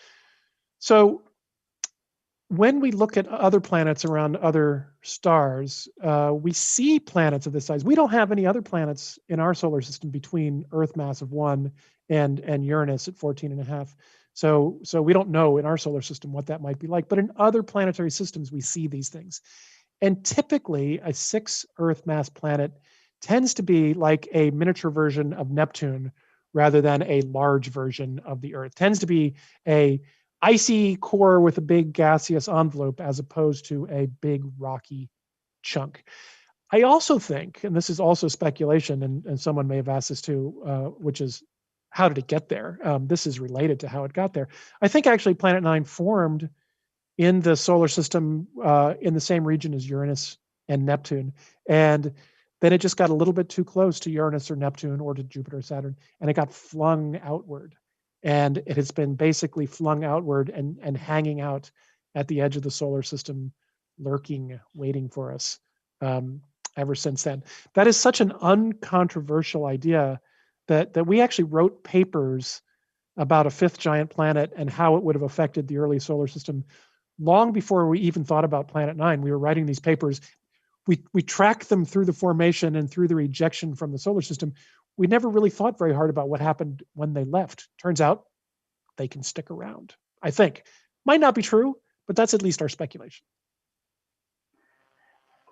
So when we look at other planets around other stars, we see planets of this size. We don't have any other planets in our solar system between Earth mass of 1 and Uranus at 14.5. So we don't know in our solar system what that might be like, but in other planetary systems, we see these things. And typically a 6 Earth mass planet tends to be like a miniature version of Neptune, rather than a large version of the Earth. It tends to be a icy core with a big gaseous envelope as opposed to a big rocky chunk. I also think, and this is also speculation, and someone may have asked this too, which is, how did it get there? This is related to how it got there. I think actually Planet 9 formed in the solar system in the same region as Uranus and Neptune. And then it just got a little bit too close to Uranus or Neptune or to Jupiter or Saturn, and it got flung outward. And it has been basically flung outward and hanging out at the edge of the solar system, lurking, waiting for us ever since then. That is such an uncontroversial idea that we actually wrote papers about a fifth giant planet and how it would have affected the early solar system long before we even thought about Planet 9. We were writing these papers. We tracked them through the formation and through the ejection from the solar system. We never really thought very hard about what happened when they left. Turns out they can stick around, I think. Might not be true, but that's at least our speculation.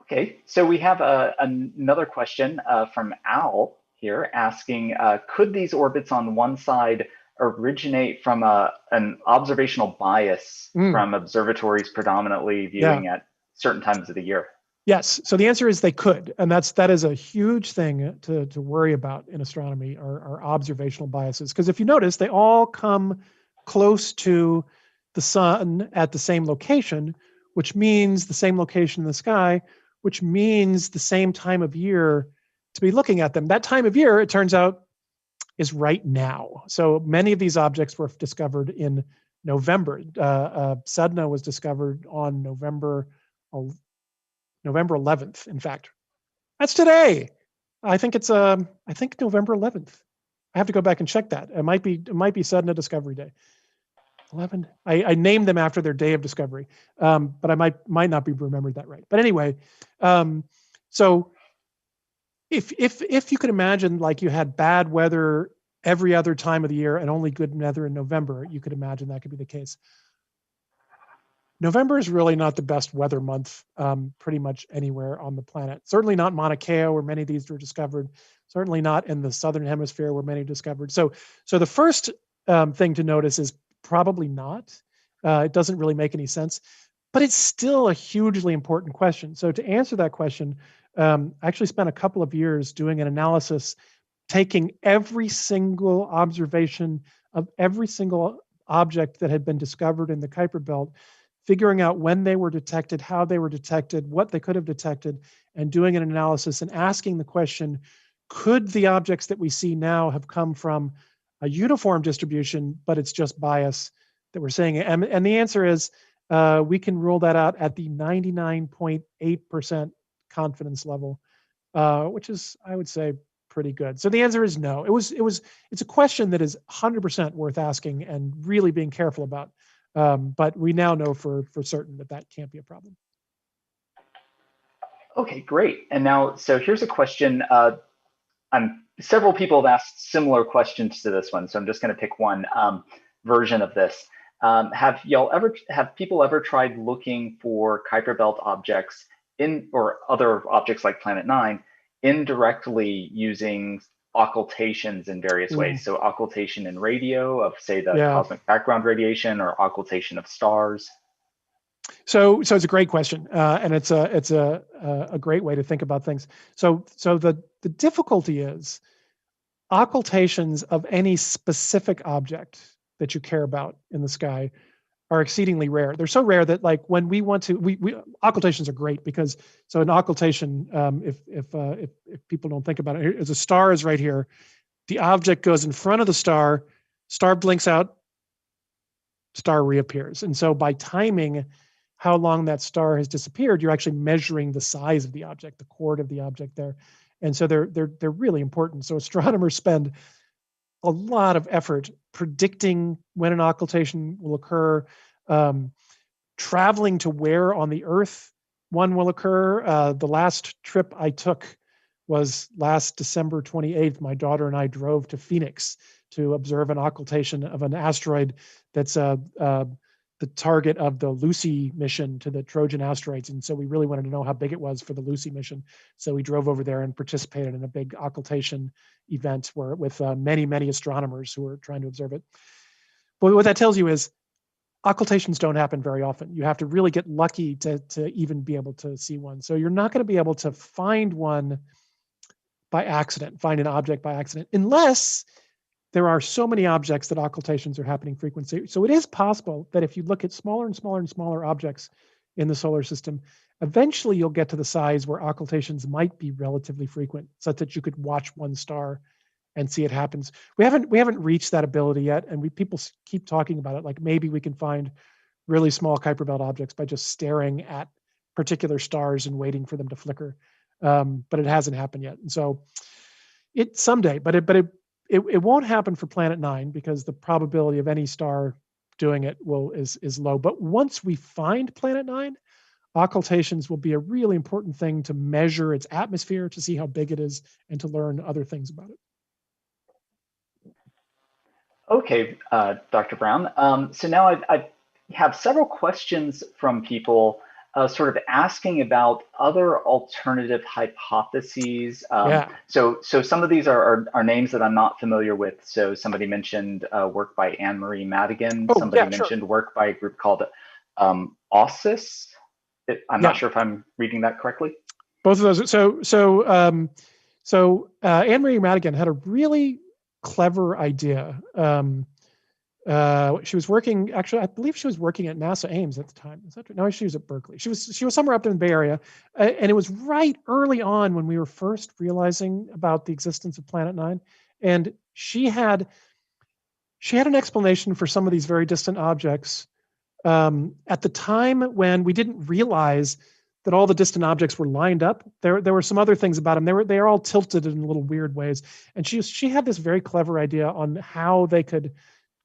Okay, so we have another question from Al here asking, could these orbits on one side originate from an observational bias from observatories predominantly viewing at certain times of the year? Yes. So the answer is they could. And that is a huge thing to worry about in astronomy, are observational biases. Because if you notice, they all come close to the sun at the same location, which means the same location in the sky, which means the same time of year to be looking at them. That time of year, it turns out, is right now. So many of these objects were discovered in November. Sedna was discovered on November 11th, in fact. That's today. I think it's November 11th. I have to go back and check that. It might be Sedna Discovery Day. 11. I named them after their day of discovery, but I might not be remembered that right. But anyway, so if you could imagine, like, you had bad weather every other time of the year and only good weather in November, you could imagine that could be the case. November is really not the best weather month pretty much anywhere on the planet. Certainly not Mauna Kea, where many of these were discovered. Certainly not in the southern hemisphere, where many discovered. So the first thing to notice is probably not. It doesn't really make any sense, but it's still a hugely important question. So to answer that question, I actually spent a couple of years doing an analysis, taking every single observation of every single object that had been discovered in the Kuiper belt, figuring out when they were detected, how they were detected, what they could have detected, and doing an analysis and asking the question, could the objects that we see now have come from a uniform distribution, but it's just bias that we're seeing? And the answer is, we can rule that out at the 99.8% confidence level, which is, I would say, pretty good. So the answer is no. It's a question that is 100% worth asking and really being careful about. But we now know for certain that can't be a problem. Okay, great. And now, so here's a question. Several people have asked similar questions to this one, so I'm just going to pick one version of this. Have people ever tried looking for Kuiper belt objects or other objects like Planet 9 indirectly using occultations in various ways? So occultation in radio of, say, the cosmic background radiation, or occultation of stars. So it's a great question, and it's a great way to think about things. So the difficulty is occultations of any specific object that you care about in the sky are exceedingly rare. They're so rare that, like, when we want to, occultations are great because, so an occultation, if people don't think about it, as a star is right here, the object goes in front of the star blinks out, star reappears. And so by timing how long that star has disappeared, you're actually measuring the size of the object, the chord of the object there. And so they're really important. So astronomers spend a lot of effort predicting when an occultation will occur, traveling to where on the Earth one will occur. The last trip I took was last December 28th. My daughter and I drove to Phoenix to observe an occultation of an asteroid that's target of the Lucy mission to the Trojan asteroids. And so we really wanted to know how big it was for the Lucy mission. So we drove over there and participated in a big occultation event with many, many astronomers who were trying to observe it. But what that tells you is occultations don't happen very often. You have to really get lucky to even be able to see one. So you're not going to be able to find one by accident, find an object by accident, unless there are so many objects that occultations are happening frequently. So it is possible that if you look at smaller and smaller and smaller objects in the solar system, eventually you'll get to the size where occultations might be relatively frequent, such that you could watch one star and see it happens. We haven't reached that ability yet, and people keep talking about it. Like maybe we can find really small Kuiper belt objects by just staring at particular stars and waiting for them to flicker. But it hasn't happened yet, and so it someday. But it won't happen for Planet 9 because the probability of any star doing it is low. But once we find Planet 9, occultations will be a really important thing to measure its atmosphere, to see how big it is, and to learn other things about it. Okay, Dr. Brown. So now I have several questions from people sort of asking about other alternative hypotheses. So some of these are names that I'm not familiar with. So somebody mentioned work by Anne-Marie Madigan. Somebody mentioned work by a group called OSIS. I'm not sure if I'm reading that correctly. Both of those. So Anne-Marie Madigan had a really clever idea. She was working, actually, I believe she was working at NASA Ames at the time. Is that true? No, she was at Berkeley. She was somewhere up in the Bay Area. And it was right early on when we were first realizing about the existence of Planet 9. And she had an explanation for some of these very distant objects at the time when we didn't realize that all the distant objects were lined up. There were some other things about them. They were all tilted in little weird ways. And she had this very clever idea on how they could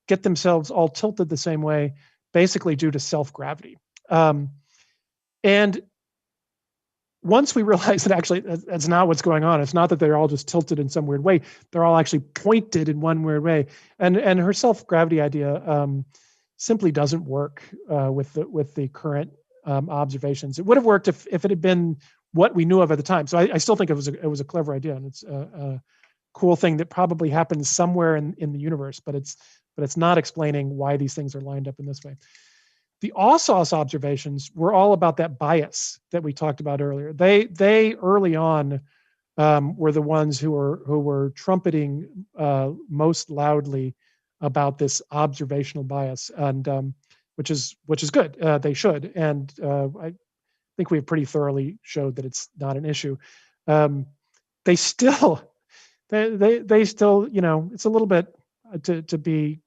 get themselves all tilted the same way, basically due to self-gravity. And once we realized that actually that's not what's going on, it's not that they're all just tilted in some weird way. They're all actually pointed in one weird way. And her self-gravity idea simply doesn't work with the current observations. It would have worked if it had been what we knew of at the time. So I still think it was a clever idea, and it's a cool thing that probably happens somewhere in the universe, but it's not explaining why these things are lined up in this way. The OSOS observations were all about that bias that we talked about earlier. They early on were the ones who were trumpeting most loudly about this observational bias, and which is good. They should, and I think we have pretty thoroughly showed that it's not an issue. They still, it's a little bit to be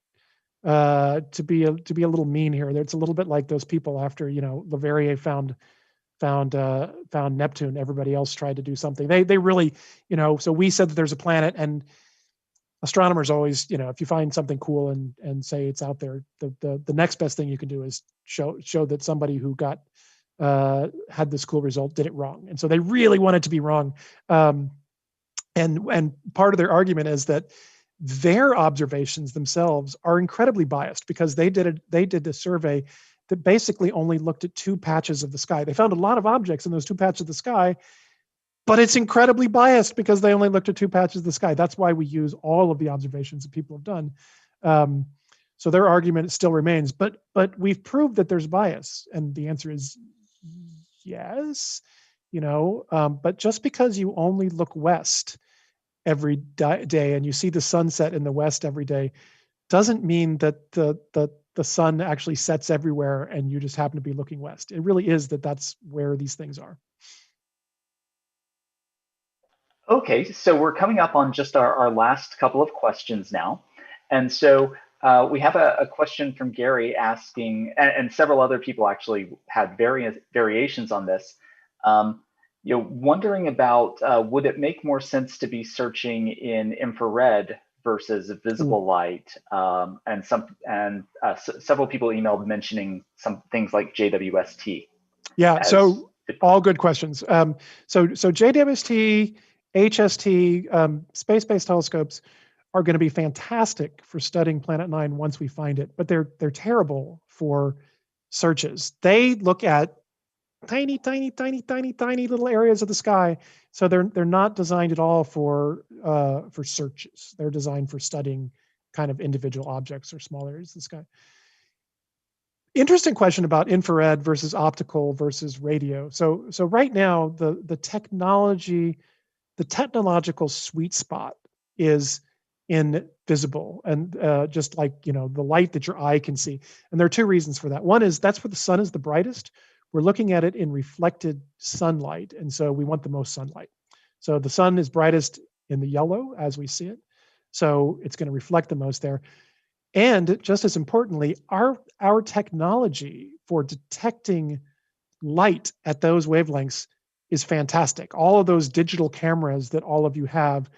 a little mean here. It's a little bit like those people after Leverrier found Neptune. Everybody else tried to do something. They really, so we said that there's a planet, and astronomers always, if you find something cool and say it's out there, the next best thing you can do is show that somebody who had this cool result did it wrong. And so they really want it to be wrong. And part of their argument is that their observations themselves are incredibly biased because they did a survey that basically only looked at two patches of the sky. They found a lot of objects in those two patches of the sky, but it's incredibly biased because they only looked at two patches of the sky. That's why we use all of the observations that people have done. So their argument still remains, but we've proved that there's bias, and the answer is yes. But just because you only look west every day and you see the sunset in the west every day doesn't mean that the sun actually sets everywhere and you just happen to be looking west. It really is that's where these things are. Okay, so we're coming up on just our last couple of questions now. And so we have a question from Gary asking, and several other people actually had various variations on this, wondering about would it make more sense to be searching in infrared versus visible light? And several people emailed mentioning some things like JWST. Yeah, so all good questions. So JWST, HST, space-based telescopes are going to be fantastic for studying Planet 9 once we find it, but they're terrible for searches. They look at tiny, tiny, tiny, tiny, tiny little areas of the sky. So they're not designed at all for searches. They're designed for studying kind of individual objects or small areas of the sky. Interesting question about infrared versus optical versus radio. So right now the technological sweet spot is invisible, and just like the light that your eye can see. And there are two reasons for that. One is that's where the sun is the brightest. We're looking at it in reflected sunlight, and so we want the most sunlight. So the sun is brightest in the yellow as we see it, so it's going to reflect the most there. And just as importantly, our technology for detecting light at those wavelengths is fantastic. All of those digital cameras that all of you have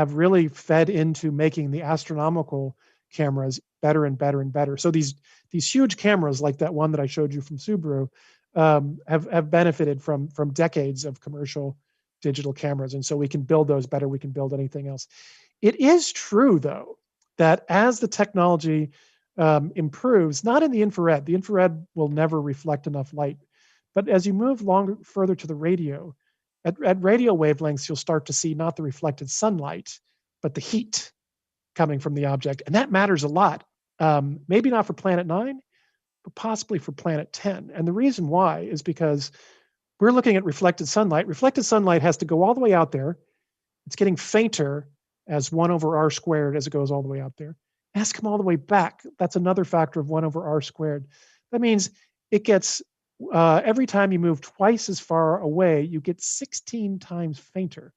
really fed into making the astronomical cameras better and better and better. So these huge cameras like that one that I showed you from Subaru have benefited from decades of commercial digital cameras. And so we can build those better. We can build anything else. It is true, though, that as the technology improves, not in the infrared will never reflect enough light. But as you move further to the radio, at radio wavelengths, you'll start to see not the reflected sunlight, but the heat coming from the object. And that matters a lot. Maybe not for Planet 9, but possibly for Planet 10. And the reason why is because we're looking at reflected sunlight. Reflected sunlight has to go all the way out there. It's getting fainter as 1/r² as it goes all the way out there. It has to come all the way back. That's another factor of 1/r². That means it gets, every time you move twice as far away, you get 16 times fainter.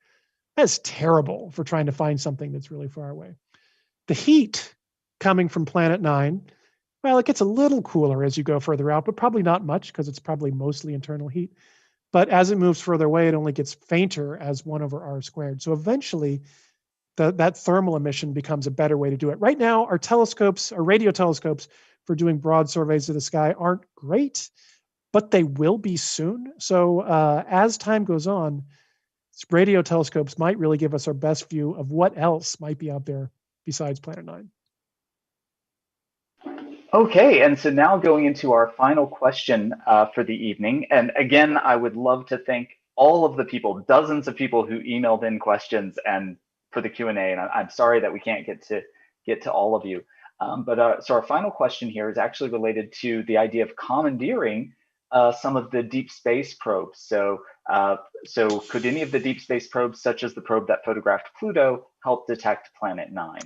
That's terrible for trying to find something that's really far away. The heat coming from Planet 9, well, it gets a little cooler as you go further out, but probably not much because it's probably mostly internal heat. But as it moves further away, it only gets fainter as 1/r². So eventually, that thermal emission becomes a better way to do it. Right now, our radio telescopes for doing broad surveys of the sky aren't great, but they will be soon. So as time goes on, radio telescopes might really give us our best view of what else might be out there besides Planet 9. Okay, and so now going into our final question for the evening. And again, I would love to thank all of the people, dozens of people who emailed in questions and for the Q&A. And I'm sorry that we can't get to all of you. So our final question here is actually related to the idea of commandeering some of the deep space probes. So could any of the deep space probes, such as the probe that photographed Pluto, help detect Planet 9?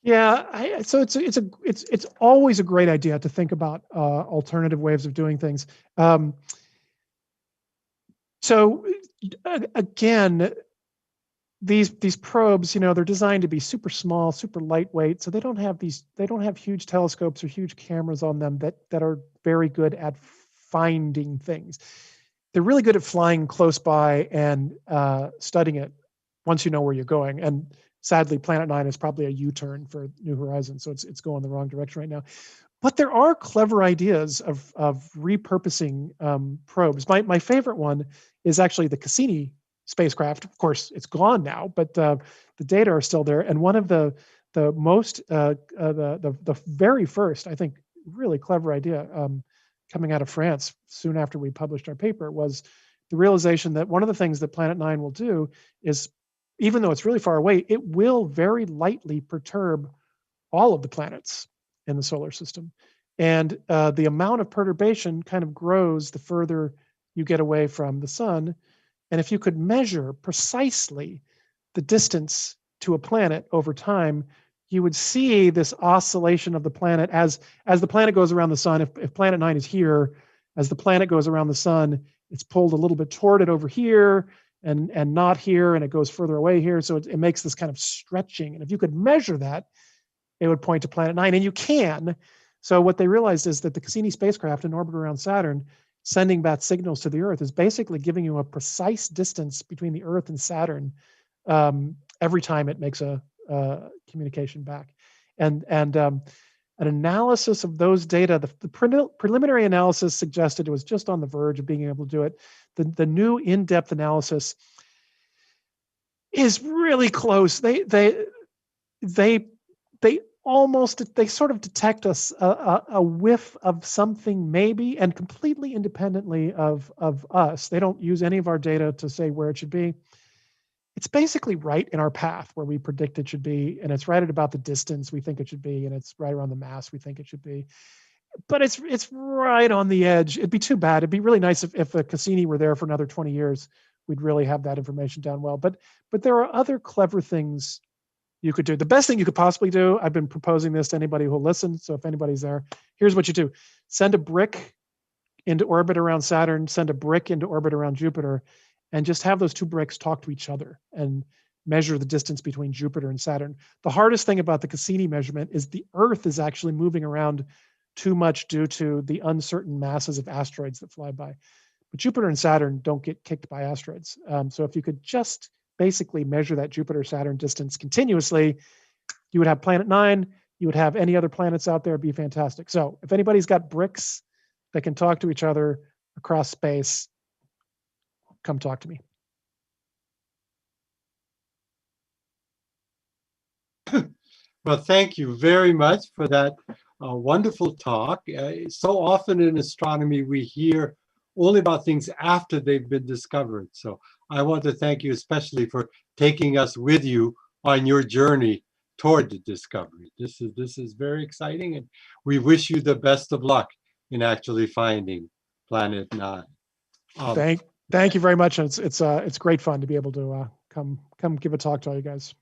Yeah, so it's always a great idea to think about alternative ways of doing things. So again, these probes, they're designed to be super small, super lightweight. So they don't have huge telescopes or huge cameras on them that are very good at finding things. They're really good at flying close by and studying it once you know where you're going. And sadly, Planet 9 is probably a U-turn for New Horizons, so it's going the wrong direction right now. But there are clever ideas of repurposing probes. My favorite one is actually the Cassini spacecraft. Of course, it's gone now, but the data are still there. And one of the very first, I think, really clever idea coming out of France soon after we published our paper was the realization that one of the things that Planet 9 will do is, even though it's really far away, it will very lightly perturb all of the planets in the solar system. And the amount of perturbation kind of grows the further you get away from the sun. And if you could measure precisely the distance to a planet over time, you would see this oscillation of the planet as the planet goes around the sun. If Planet 9 is here, as the planet goes around the sun, it's pulled a little bit toward it over here and not here, and it goes further away here. So it makes this kind of stretching. And if you could measure that, it would point to Planet 9, and you can. So what they realized is that the Cassini spacecraft in orbit around Saturn, sending back signals to the Earth, is basically giving you a precise distance between the Earth and Saturn every time it makes a communication back. And an analysis of those data, the preliminary analysis suggested it was just on the verge of being able to do it. The new in-depth analysis is really close. They almost, they sort of detect a whiff of something maybe, and completely independently of us. They don't use any of our data to say where it should be. It's basically right in our path where we predict it should be, and it's right at about the distance we think it should be, and it's right around the mass we think it should be. But it's right on the edge. It'd be too bad. It'd be really nice if Cassini were there for another 20 years. We'd really have that information down well. But there are other clever things you could do. The best thing you could possibly do, I've been proposing this to anybody who'll listen, so if anybody's there, here's what you do. Send a brick into orbit around Saturn, send a brick into orbit around Jupiter, and just have those two bricks talk to each other and measure the distance between Jupiter and Saturn. The hardest thing about the Cassini measurement is the Earth is actually moving around too much due to the uncertain masses of asteroids that fly by. But Jupiter and Saturn don't get kicked by asteroids. So if you could just basically measure that Jupiter-Saturn distance continuously, you would have Planet 9, you would have any other planets out there, it'd be fantastic. So if anybody's got bricks that can talk to each other across space, come talk to me. Well, thank you very much for that wonderful talk. So often in astronomy, we hear only about things after they've been discovered. So I want to thank you especially for taking us with you on your journey toward the discovery. This is very exciting, and we wish you the best of luck in actually finding Planet 9. Thank you very much. It's great fun to be able to come give a talk to all you guys.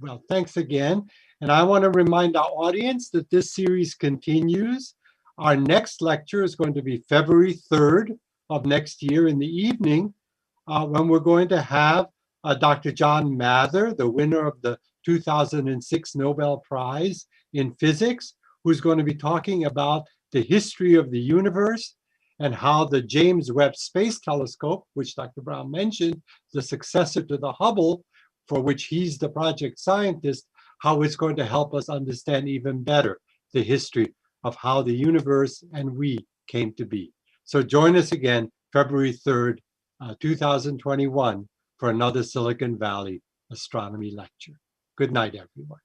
Well, thanks again. And I want to remind our audience that this series continues. Our next lecture is going to be February 3rd of next year in the evening, when we're going to have Dr. John Mather, the winner of the 2006 Nobel Prize in Physics, who's going to be talking about the history of the universe and how the James Webb Space Telescope, which Dr. Brown mentioned, the successor to the Hubble, for which he's the project scientist, how it's going to help us understand even better the history of how the universe and we came to be. So join us again, February 3rd, 2021, for another Silicon Valley astronomy lecture. Good night, everyone.